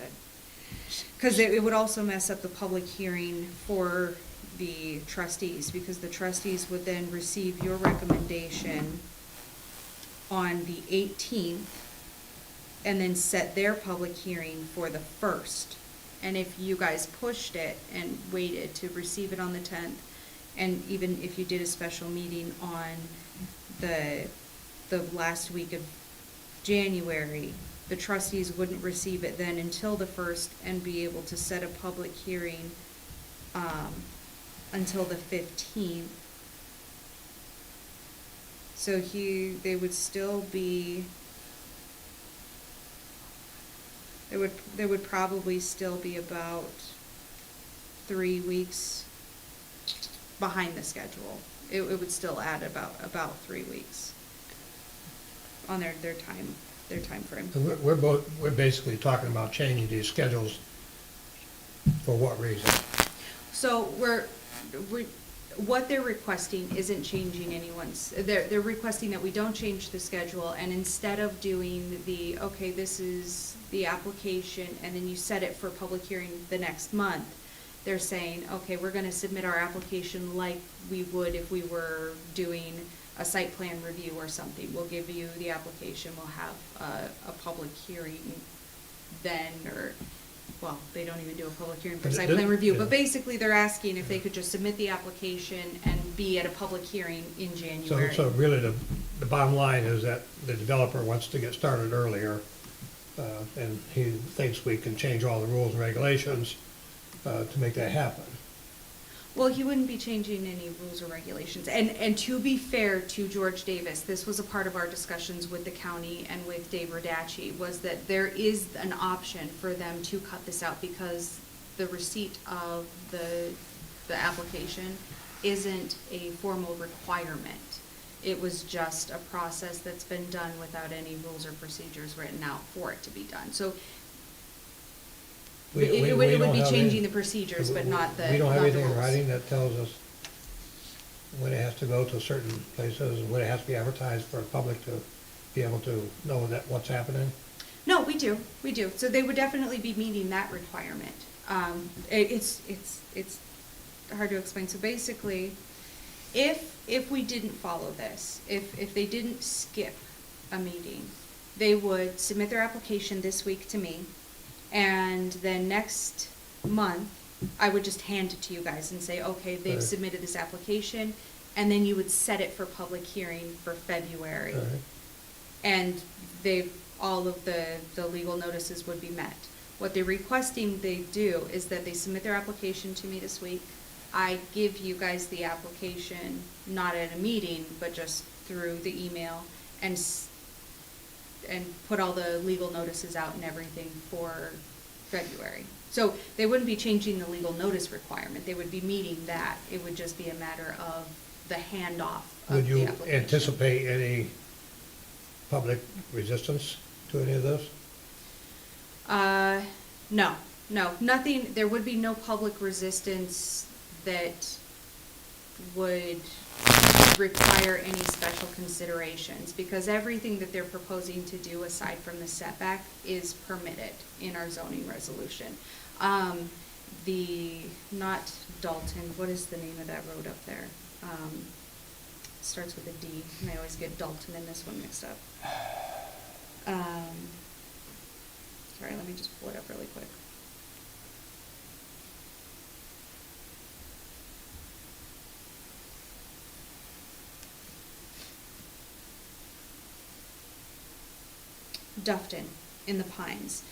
because it would also mess up the public hearing for the trustees, because the trustees would then receive your recommendation on the 18th, and then set their public hearing for the 1st. And if you guys pushed it and waited to receive it on the 10th, and even if you did a special meeting on the last week of January, the trustees wouldn't receive it then until the 1st and be able to set a public hearing until the 15th. So they would still be, there would probably still be about 3 weeks behind the schedule. It would still add about 3 weeks on their time frame. And we're basically talking about changing these schedules for what reason? So what they're requesting isn't changing anyone's, they're requesting that we don't change the schedule, and instead of doing okay, this is the application, and then you set it for public hearing the next month, they're saying, okay, we're gonna submit our application like we would if we were doing a site plan review or something. We'll give you the application, we'll have a public hearing then, or, well, they don't even do a public hearing for site plan review, but basically they're asking if they could just submit the application and be at a public hearing in January. So really the bottom line is that the developer wants to get started earlier, and he thinks we can change all the rules and regulations to make that happen. Well, he wouldn't be changing any rules or regulations. And to be fair to George Davis, this was a part of our discussions with the county and with Dave Radacci, was that there is an option for them to cut this out, because the receipt of the application isn't a formal requirement. It was just a process that's been done without any rules or procedures written out for it to be done. So it would be changing the procedures, but not the rules. We don't have anything in writing that tells us when it has to go to certain places, when it has to be advertised for the public to be able to know what's happening? No, we do. So they would definitely be meeting that requirement. It's hard to explain. So basically, if we didn't follow this, if they didn't skip a meeting, they would submit their application this week to me, and then next month, I would just hand it to you guys and say, okay, they've Right. submitted this application, and then you would set it for public hearing for February. Right. And all of the legal notices would be met. What they're requesting they do is that they submit their application to me this week. I give you guys the application, not at a meeting, but just through the email, and put all the legal notices out and everything for February. So they wouldn't be changing the legal notice requirement, they would be meeting that. It would just be a matter of the handoff Would of the you application. anticipate any public resistance to any of this? No, nothing, there would be no public resistance that would require any special considerations, because everything that they're proposing to do aside from the setback is permitted in our zoning resolution. Not Dalton, what is the name of that road up there? Starts with a D, and I always get Dalton and this one mixed up. Sorry, let me just pull it up really quick. Dufton in the Pines.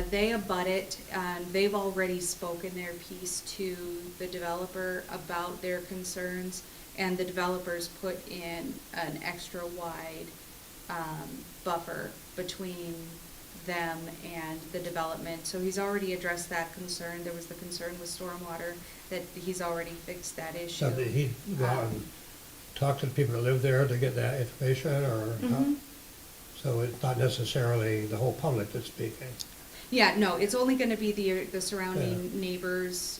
They abut it, and they've already spoken their piece to the developer about their concerns, and the developers put in an extra wide buffer between them and the development. So he's already addressed that concern. There was the concern with stormwater, that he's already fixed that issue. So did he go out and talk to the people that live there to get that information, or? Mhm. So it's not necessarily the whole public that's speaking? Yeah, no, it's only gonna be the surrounding neighbors,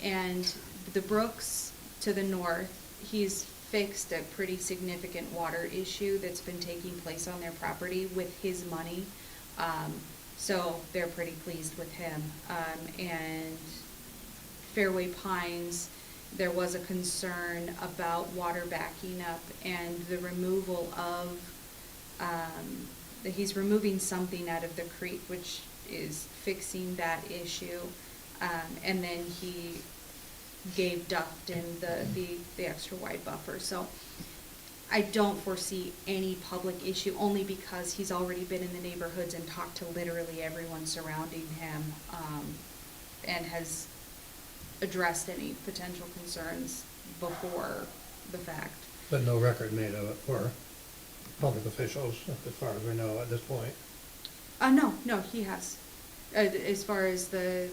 and the Brooks to the north, he's fixed a pretty significant water issue that's been taking place on their property with his money. So they're pretty pleased with him. And Fairway Pines, there was a concern about water backing up and the removal of, that he's removing something out of the creek, which is fixing that issue. And then he gave Dufton the extra wide buffer. So I don't foresee any public issue, only because he's already been in the neighborhoods and talked to literally everyone surrounding him, and has addressed any potential concerns before the fact. But no record made of it for public officials, as far as we know at this point. No, he has. As far as the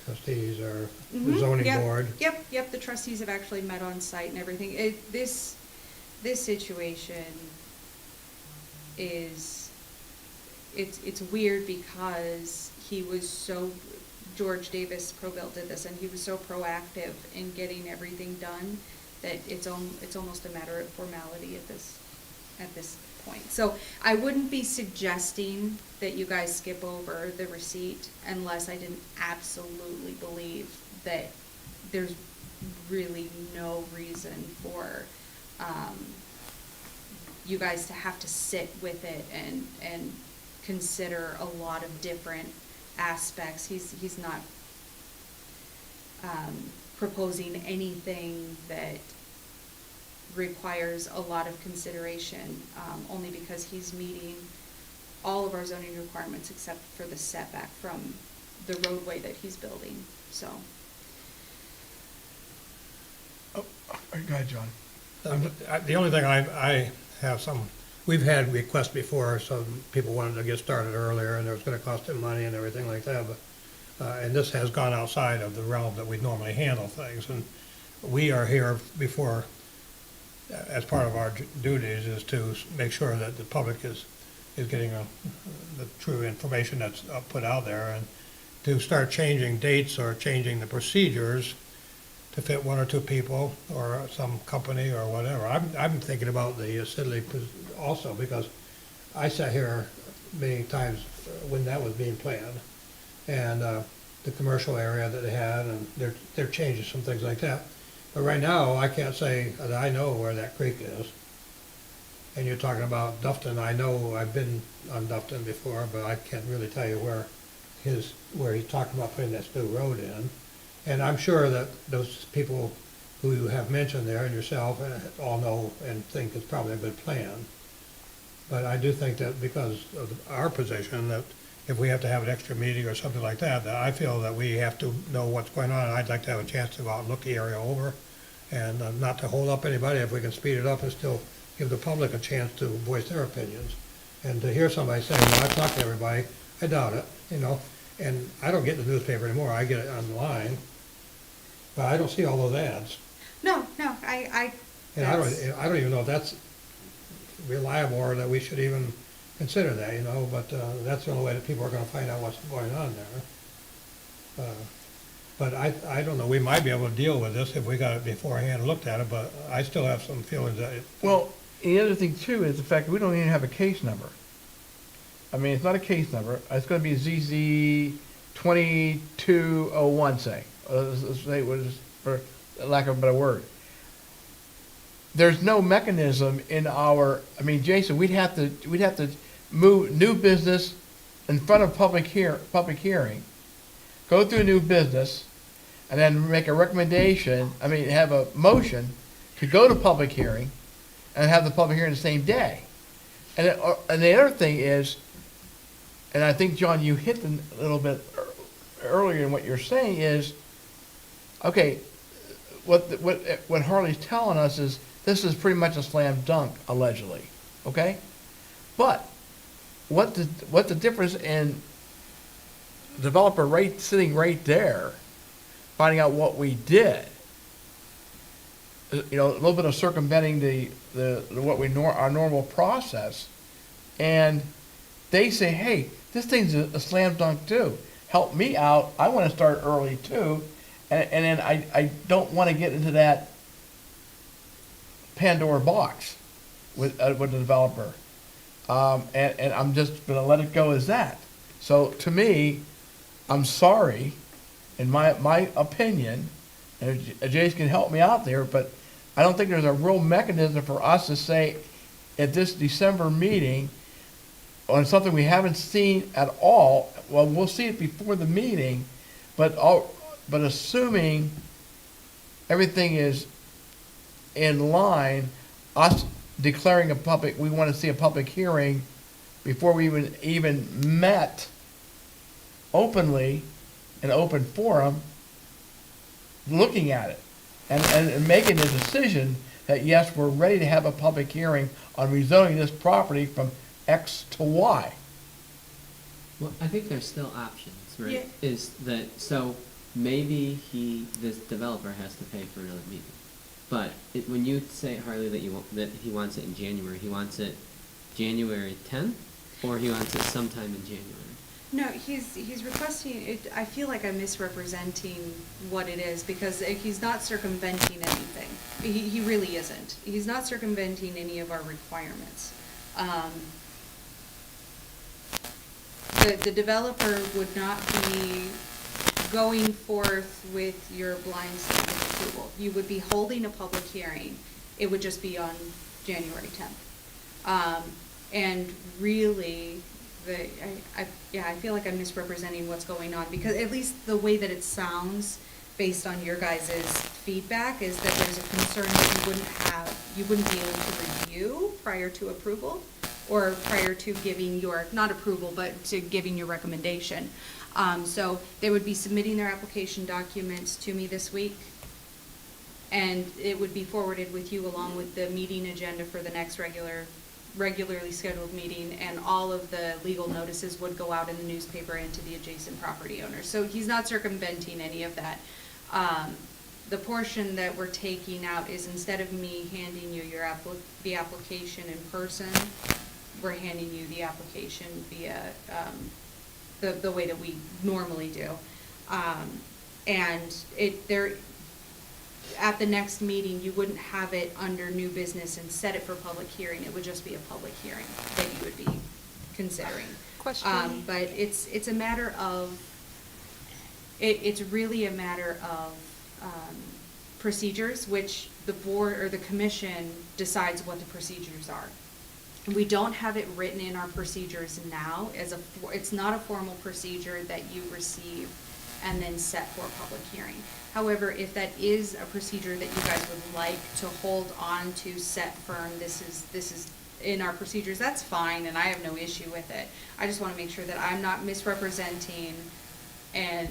Trustees or the Mhm, zoning yep, board. Yep, the trustees have actually met on site and everything. This situation is, it's weird because he was so, George Davis Probuilt did this, and he was so proactive in getting everything done that it's almost a matter of formality at this point. So I wouldn't be suggesting that you guys skip over the receipt unless I didn't absolutely believe that there's really no reason for you guys to have to sit with it and consider a lot of different aspects. He's not proposing anything that requires a lot of consideration, only because he's meeting all of our zoning requirements except for the setback from the roadway that he's building, so. Go ahead, John. The only thing I have we've had requests before, some people wanted to get started earlier, and it was gonna cost them money and everything like that, but, and this has gone outside of the realm that we normally handle things, and we are here before, as part of our duties, is to make sure that the public is getting the true information that's put out there, and to start changing dates or changing the procedures to fit one or two people or some company or whatever. I'm thinking about the Sidley also, because I sat here many times when that was being planned, and the commercial area that they had, and they're changing some things like that. But right now, I can't say that I know where that creek is. And you're talking about Dufton. I know I've been on Dufton before, but I can't really tell you where he's talking about putting this new road in. And I'm sure that those people who you have mentioned there and yourself all know and think it's probably a good plan. But I do think that because of our position, that if we have to have an extra meeting or something like that, that I feel that we have to know what's going on. I'd like to have a chance to go out and look the area over and not to hold up anybody, if we can speed it up and still give the public a chance to voice their opinions. And to hear somebody say, well, I've talked to everybody, I doubt it, you know, and I don't get the newspaper anymore, I get it online, but I don't see all those ads. No, And I don't even know if that's reliable or that we should even consider that, you know, but that's the only way that people are gonna find out what's going on there. But I don't know, we might be able to deal with this if we got it beforehand and looked at it, but I still have some feelings that it. Well, the other thing too is the fact that we don't even have a case number. I mean, it's not a case number, it's gonna be ZZ 2201, say, let's say, what is, for lack of a better word. There's no mechanism in our, I mean, Jason, we'd have to move new business in front of public hearing, go through new business, and then make a recommendation, I mean, have a motion to go to public hearing, and have the public hearing the same day. And the other thing is, and I think, John, you hit a little bit earlier in what you're saying is, okay, what Harley's telling us is, this is pretty much a slam dunk, allegedly, okay? But what the difference in developer sitting right there, finding out what we did, you know, a little bit of circumventing our normal process, and they say, hey, this thing's a slam dunk too. Help me out. I want to start early too, and then I don't want to get into that Pandora box with the developer, and I'm just gonna let it go as that. So to me, I'm sorry, in my opinion, and Jace can help me out there, but I don't think there's a real mechanism for us to say at this December meeting on something we haven't seen at all. Well, we'll see it before the meeting, but assuming everything is in line, us declaring we want to see a public hearing before we even met openly, in open forum, looking at it and making a decision that yes, we're ready to have a public hearing on rezoning this property from X to Y. Well, I think there's still options, right? Yeah. Is that, so maybe this developer has to pay for another meeting. But when you say, Harley, that he wants it in January, he wants it January 10th, or he wants it sometime in January? No, he's requesting it. I feel like I'm misrepresenting what it is, because he's not circumventing anything. He really isn't. He's not circumventing any of our requirements. The developer would not be going forth with your blind stamp of approval. You would be holding a public hearing. It would just be on January 10th. And really, I feel like I'm misrepresenting what's going on, because at least the way that it sounds, based on your guys' feedback, is that there's a concern that you wouldn't be able to review prior to approval, or prior to giving your, not approval, but to giving your recommendation. So they would be submitting their application documents to me this week, and it would be forwarded with you along with the meeting agenda for the next regularly scheduled meeting, and all of the legal notices would go out in the newspaper and to the adjacent property owners. So he's not circumventing any of that. The portion that we're taking out is, instead of me handing you the application in person, we're handing you the application via the way that we normally do. And at the next meeting, you wouldn't have it under new business and set it for public hearing. It would just be a public hearing that you would be considering. Question. But it's a matter of, it's really a matter of procedures, which the board or the commission decides what the procedures are. We don't have it written in our procedures now it's not a formal procedure that you receive and then set for a public hearing. However, if that is a procedure that you guys would like to hold on to, set firm, this is in our procedures, that's fine, and I have no issue with it. I just wanna make sure that I'm not misrepresenting and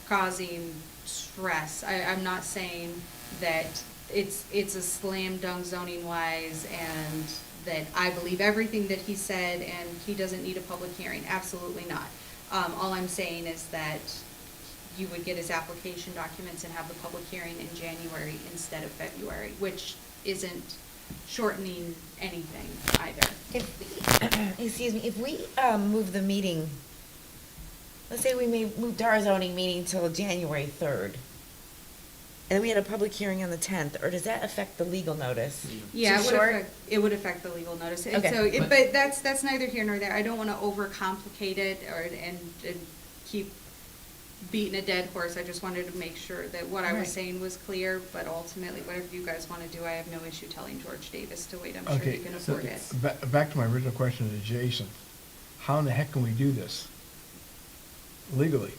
causing stress. I'm not saying that it's a slam dunk zoning wise and that I believe everything that he said and he doesn't need a public hearing. Absolutely not. All I'm saying is that you would get his application documents and have the public hearing in January instead of February, which isn't shortening anything either. If we, excuse me, if we move the meeting, let's say we moved our zoning meeting till January 3rd, and then we had a public hearing on the 10th, or does that affect the legal notice? Yeah, Too short? it would affect the legal notice. And Okay. so, But- but that's neither here nor there. I don't wanna overcomplicate it and keep beating a dead horse. I just wanted to make sure that what I was Right. saying was clear, but ultimately, whatever you guys wanna do, I have no issue telling George Davis to wait. I'm sure Okay, he can so afford it. back to my original question to Jason. How in the heck can we do this legally?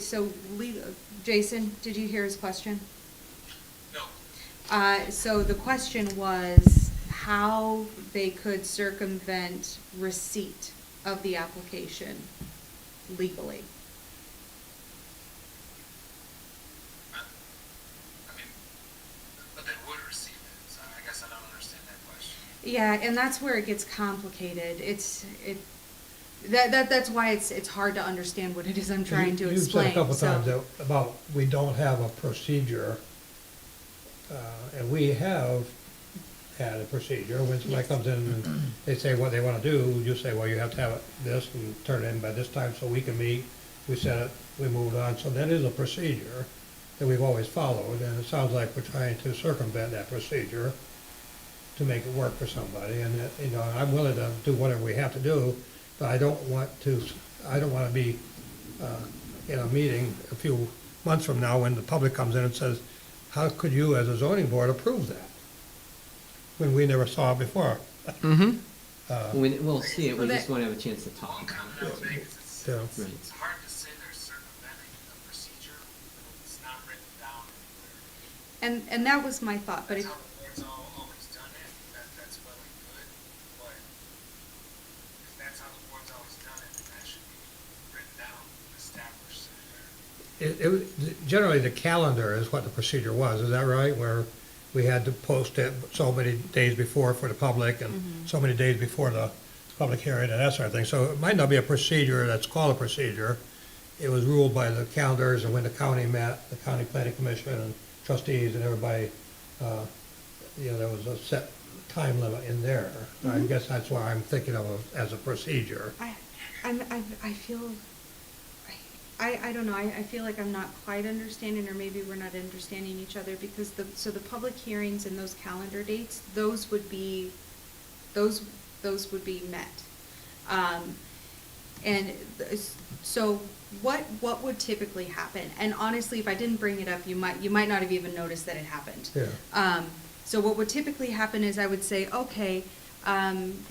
So Jason, did you hear his question? No, So the question was how they could circumvent receipt of the application legally. I mean, but they would receive it, so I guess I don't understand that question. Yeah, and that's where it gets complicated. That's why it's hard to understand what it is I'm trying to You've explain. said a couple so- times about we don't have a procedure, and we have had a procedure. When somebody Yes. comes in and they say what they wanna do, you say, well, you have to have this and turn it in by this time so we can meet. We set it, we moved on, so that is a procedure that we've always followed, and it sounds like we're trying to circumvent that procedure to make it work for somebody, and, I'm willing to do whatever we have to do, but I don't want to be, in a meeting a few months from now when the public comes in and says, how could you as a zoning board approve that? When we never saw it before. Mm-hmm. We'll see it, we Well, just that- wanna have a chance to One talk. comment I would make is it's, Yeah. it's, Right. it's hard to say they're circumventing a procedure when it's not written down anywhere. And that was my thought, but That's if, how the board's always done it, that's well and good, but if that's how the board's always done it, then that should be written down, established somewhere. Generally, the calendar is what the procedure was, is that right? Where we had to post it so many days before for the public and so many days before the public hearing and that sort of thing. So it might not be a procedure that's called a procedure. It was ruled by the calendars and when the county met, the county planning commission and trustees and everybody, there was a set time limit in there. I guess that's why I'm thinking of it as a procedure. I feel, I don't know, I feel like I'm not quite understanding, or maybe we're not understanding each other, because the public hearings and those calendar dates, those would be met. So what would typically happen? And honestly, if I didn't bring it up, you might not have even noticed that it happened. Yeah. So what would typically happen is I would say, okay,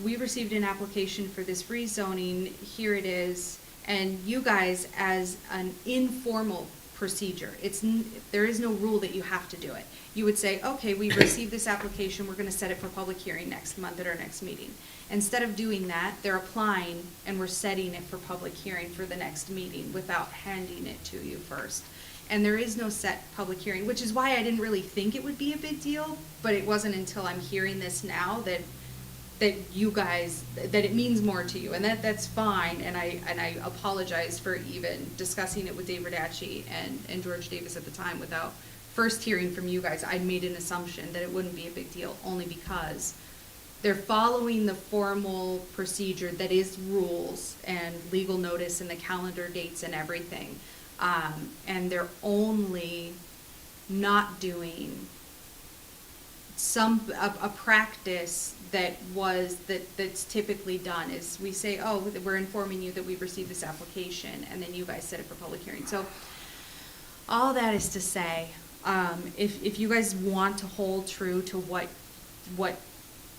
we received an application for this rezoning, here it is, and you guys, as an informal procedure, there is no rule that you have to do it. You would say, okay, we received this application, we're gonna set it for public hearing next month at our next meeting. Instead of doing that, they're applying and we're setting it for public hearing for the next meeting without handing it to you first. And there is no set public hearing, which is why I didn't really think it would be a big deal, but it wasn't until I'm hearing this now that you guys, that it means more to you, and that's fine, and I apologize for even discussing it with Dave Radacci and George Davis at the time without first hearing from you guys. I made an assumption that it wouldn't be a big deal, only because they're following the formal procedure that is rules and legal notice and the calendar dates and everything. And they're only not doing a practice that's typically done is we say, oh, we're informing you that we received this application, and then you guys set it for public hearing. So all that is to say, if you guys want to hold true to what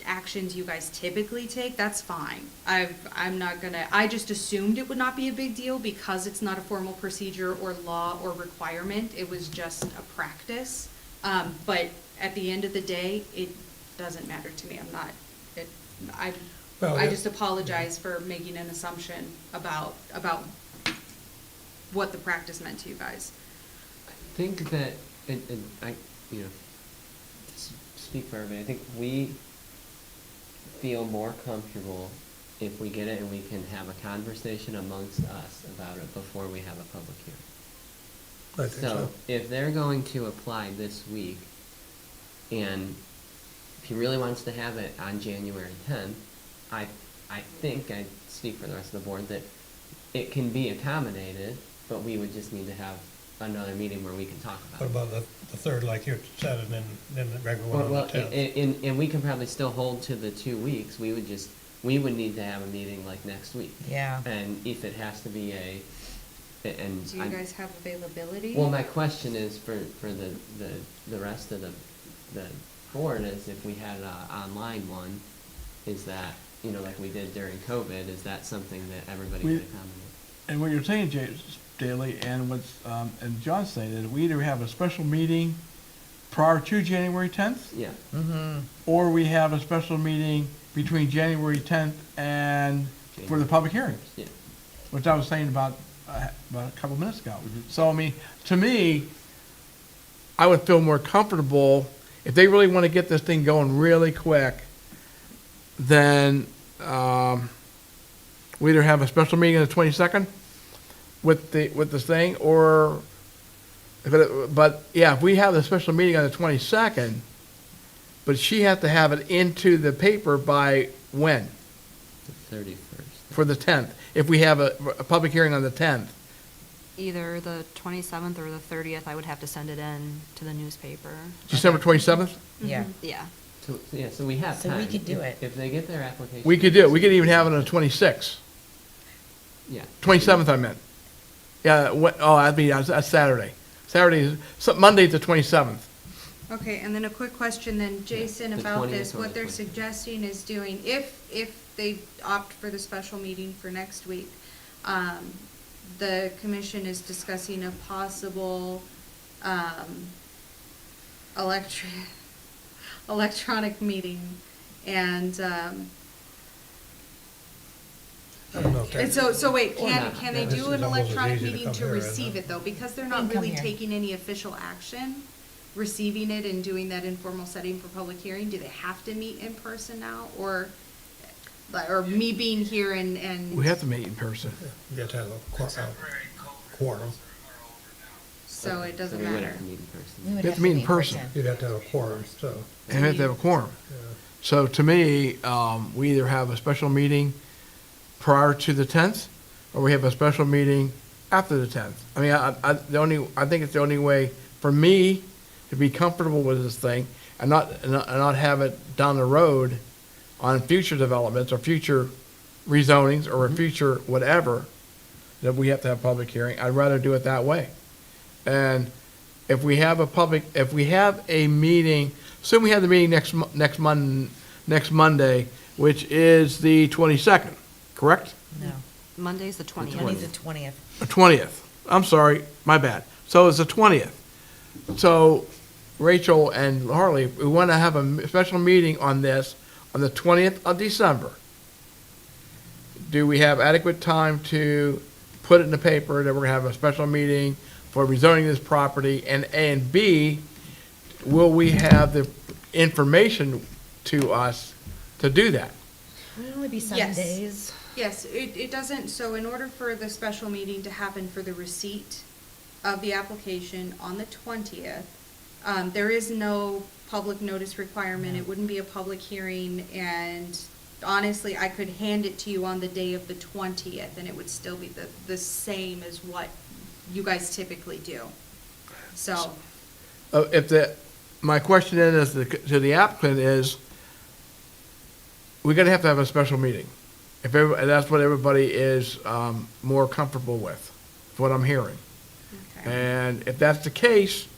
actions you guys typically take, that's fine. I just assumed it would not be a big deal because it's not a formal procedure or law or requirement. It was just a practice. But at the end of the day, it doesn't matter to me. Well, I yeah. just apologize for making an assumption about what the practice meant to you guys. I think that, and I, you know, speak for everybody, I think we feel more comfortable if we get it and we can have a conversation amongst us about it before we have a public hearing. I think so. If they're going to apply this week, and if he really wants to have it on January 10th, I think, I speak for the rest of the board, that it can be accommodated, but we would just need to have another meeting where we can talk about What it. about the third, like you said, and then the regular one on Well, the 10th? and we can probably still hold to the 2 weeks, we would need to have a meeting like next week. Yeah. And if it has to be and Do you guys have availability? well, my question is for the rest of the board is if we had an online one, is that, you know, like we did during COVID, is that something that everybody We- could accommodate? And what you're saying, Daley, and what's, and John's saying, is we either have a special meeting prior to January 10th, Yeah, Mm-hmm. or we have a special meeting between January 10th and for the public hearings, yeah. which I was saying about a couple minutes ago. So, I mean, to me, I would feel more comfortable, if they really want to get this thing going really quick, then we either have a special meeting on the 22nd with this thing, or, but yeah, if we have the special meeting on the 22nd, but she has to have it into the paper by when? The 31st. For the 10th, if we have a public hearing on the 10th. either the 27th or the 30th, I would have to send it in to the newspaper. December 27th? Yeah. Yeah. So, yeah, so we have So we time. could do If- it. If they get their application. We could do it, we could even have it on the 26th, Yeah. 27th I meant. Yeah, that's Saturday. Saturday is, Monday's the 27th. Okay, and then a quick question then, Jason, the about 20th this, or what the they're 20th. suggesting is doing, if they opt for the special meeting for next week, the commission is discussing a possible, electronic meeting, and, I don't know if and that- so wait, Or not. can they This do is an almost as electronic easy to meeting come to here, isn't receive it? it though? Because they're They not can come really here. taking any official action, receiving it and doing that informal setting for public hearing. Do they have to meet in person now, or me being here and? We have to meet in person. You have to have a The temporary COVID quorum. rules are over now. So it doesn't So we would matter. have to meet in We person. would have to meet in person. You'd have to have a quorum, so, And we have to have a quorum. yeah. So to me, we either have a special meeting prior to the 10th, or we have a special meeting after the 10th. I mean, I think it's the only way for me to be comfortable with this thing and not have it down the road on future developments or future rezonings or a future whatever, that we have to have a public hearing. I'd rather do it that way. And if we have a meeting, assume we have the meeting next Monday, which is the 22nd, correct? No, Monday's the 20th. Monday's the 20th. The 20th. I'm sorry, my bad. So it's the 20th. So Rachel and Harley, we want to have a special meeting on this on the 20th of December. Do we have adequate time to put it in the paper that we're going to have a special meeting for rezoning this property? And B, will we have the information to us to do that? Would it only be 7 Yes. days? Yes, it doesn't, so in order for the special meeting to happen for the receipt of the application on the 20th, there is no public notice requirement, it wouldn't be a public hearing, and honestly, I could hand it to you on the day of the 20th, and it would still be the same as what you guys typically do. So, My question then is to the applicant is, we're gonna have to have a special meeting. That's what everybody is more comfortable with, what I'm hearing. okay. And if that's the case,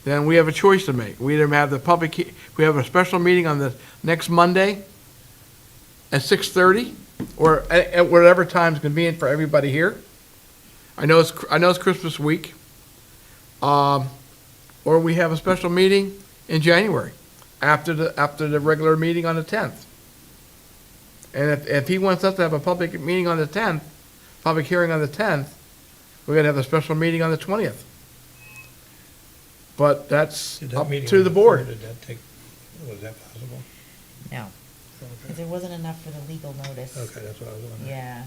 then we have a choice to make. We either have we have a special meeting on the next Monday at 6:30, or at whatever time's convenient for everybody here. I know it's Christmas week. Or we have a special meeting in January, after the regular meeting on the 10th. And if he wants us to have a public meeting on the 10th, public hearing on the 10th, we're gonna have a special meeting on the 20th. But that's Did that up meeting to on the third, board. Did that take, was that possible? No, because there wasn't enough for the legal notice. Okay, that's what I was wondering. Yeah.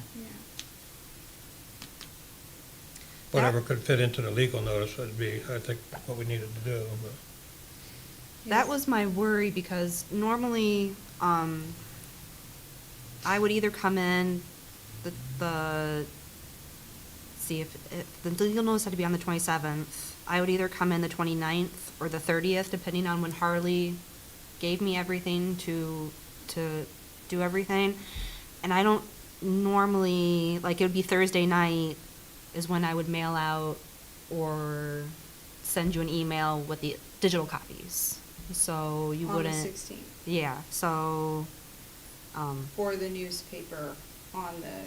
Whatever could fit into the legal notice would be, I think, what we needed to do, but. That was my worry, because normally, I would either come in, if the legal notice had to be on the 27th, I would either come in the 29th or the 30th, depending on when Harley gave me everything to do everything. And I don't normally, like, it would be Thursday night is when I would mail out or send you an email with the digital copies. So you On the wouldn't. 16th, Yeah, so, for the newspaper on the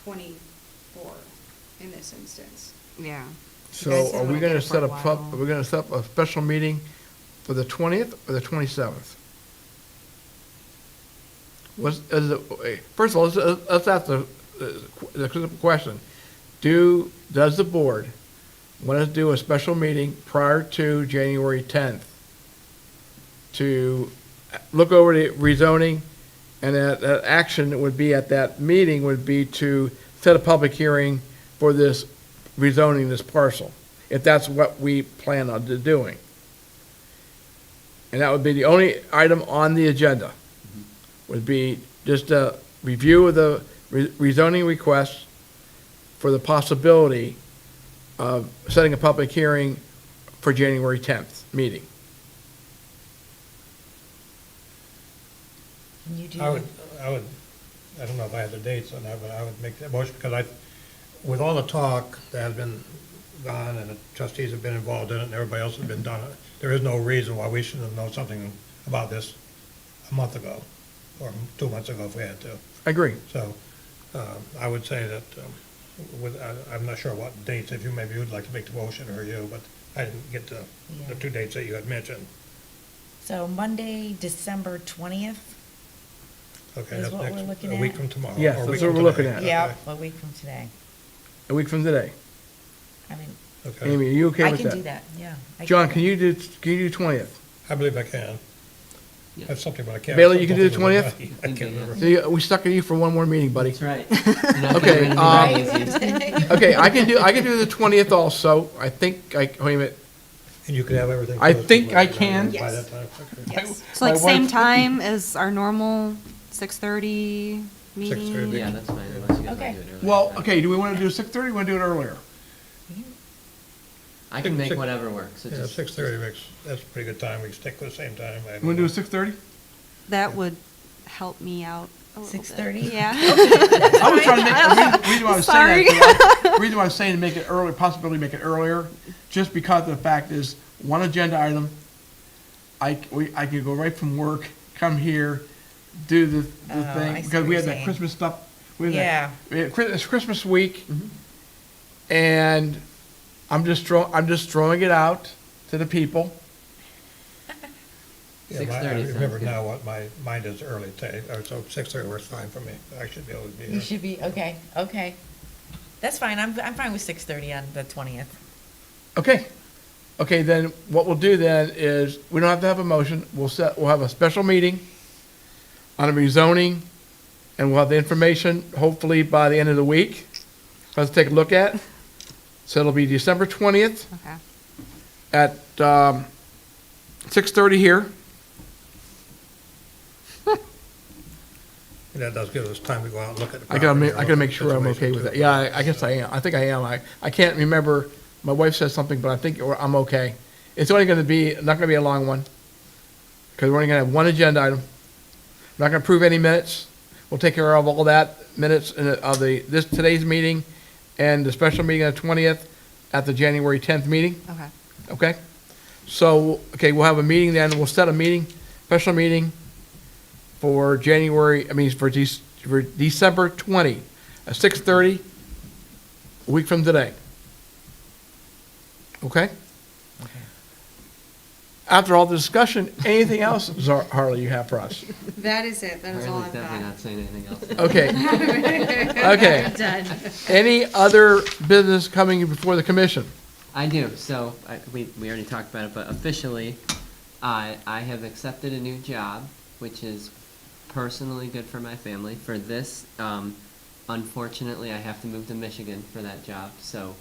24th, in this instance. yeah. So guys are we will gonna get it for set a a while. are we gonna set up a special meeting for the 20th or the 27th? First of all, let's ask the question. Does the board want to do a special meeting prior to January 10th to look over the rezoning, and that action would be at that meeting would be to set a public hearing for this rezoning this parcel, if that's what we plan on doing. And that would be the only item on the agenda, would be just a review of the rezoning request for the possibility of setting a public hearing for January 10th meeting. Can you do? I don't know if I have the dates on that, but I would make that motion, because with all the talk that has been gone, and the trustees have been involved in it, and everybody else has been done it, there is no reason why we shouldn't have known something about this a month ago, or 2 months ago if we had to. I agree. So, I would say that, I'm not sure what dates, if maybe you'd like to make the motion, or you, but I didn't get the Yeah. 2 dates that you had mentioned. So Monday, December 20th? Okay, Is that's what we're next, looking a week at? from tomorrow. Yes, or a that's week what from we're looking today. at. Yeah, Okay. a week from today. A week from today. I mean, Okay, Amy, are you okay I with can that? do that, yeah. I John, do can you do 20th? I believe I can. Yeah. That's something, but I can't. Bailey, you can do the something with 20th? I can't remember. See, we stuck at you for one more meeting, buddy. That's right. Okay, that. Okay, I can do the 20th also. I think, wait a minute. And you could have everything. I posted think by- I can. By Yes. that time, okay. Yes. So like My same wife- time as our normal 6:30 meeting? 6:30. Yeah, that's fine, unless you guys Okay. want to do it earlier. Well, okay, do we want to do 6:30 or want to do it earlier? I can make Six- whatever works. It Yeah, just- 6:30 makes, that's a pretty good time. We can stick with the same time. I You want to do it 6:30? That would help me out a little bit. 6:30? Yeah. I was trying to make, the reason why I was saying Sorry. that, the reason why I was saying to make it early, possibility to make it earlier, just because of the fact is, one agenda item, I could go right from work, come here, do the Oh, I thing, see because what we you're have that saying. Christmas stuff. we have that- Yeah. It's Christmas week, and I'm just throwing it out to the people. Yeah, 6:30 I sounds remember good. now what my mind is early today, so 6:30 works fine for me. I should be able to be You here. should be, okay. That's fine, I'm fine with 6:30 on the 20th. Okay, then what we'll do then is, we don't have to have a motion, we'll have a special meeting on a rezoning, and we'll have the information hopefully by the end of the week. Let's take a look at. So it'll be December 20th Okay. at 6:30 here. And that does give us time to go out and look at the I property. gotta make sure I'm okay with that. Yeah, I guess I am. I think I am. I can't remember, my wife said something, but I think I'm okay. It's only gonna be, not gonna be a long one, because we're only gonna have one agenda item. We're not gonna approve any minutes. We'll take care of all that minutes of today's meeting and the special meeting on the 20th at the January 10th meeting. Okay. Okay? So, okay, we'll have a meeting then, we'll set a meeting, special meeting for for December 20, at 6:30, a week from today. Okay? After all the discussion, anything else, Harley, you have for us? That is it, that is all Harley's I've definitely got. not saying anything else. Okay. Okay. Done. Any other business coming before the commission? I do. So we already talked about it, but officially, I have accepted a new job, which is personally good for my family. For this, unfortunately, I have to move to Michigan for that job. So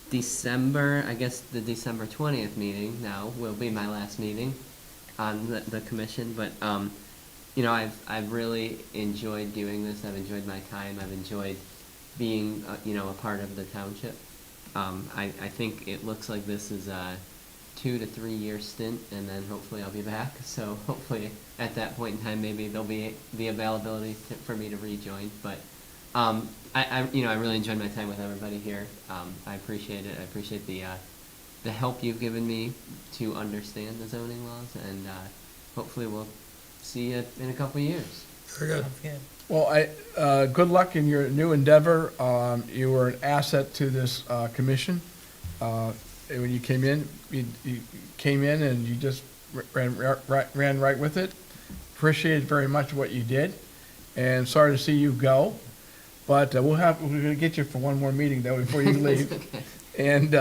December, I guess the December 20th meeting now will be my last meeting on the commission. But you know, I've really enjoyed doing this. I've enjoyed my time. I've enjoyed being you know, a part of the township. I think it looks like this is a 2 to 3 year stint, and then hopefully I'll be back. So hopefully at that point in time, maybe there'll be the availability for me to rejoin. But you know, I really enjoyed my time with everybody here. I appreciate it. I appreciate the help you've given me to understand the zoning laws, and hopefully we'll see you in a couple of years. Very good. Sounds good. Well, good luck in your new endeavor. You were an asset to this commission. When you came in, you came in and you just ran right with it. Appreciated very much what you did, and sorry to see you go. But we're gonna get you for one more meeting though before you leave. Okay. And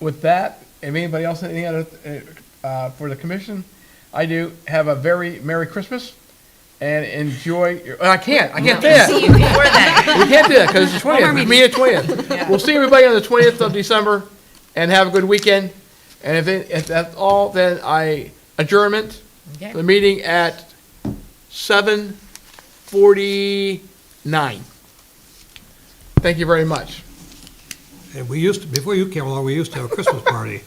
with that, if anybody else has any other for the commission, I do. Have a very Merry Christmas. And enjoy your, I can't do that. See you before then. We can't do that because it's the 20th, me at 20th. We'll see everybody on the 20th of December and have a good weekend. And if that's all, then I adjournment Okay. the meeting at 7:49. Thank you very much. And we used to, before you came along, we used to have a Christmas party.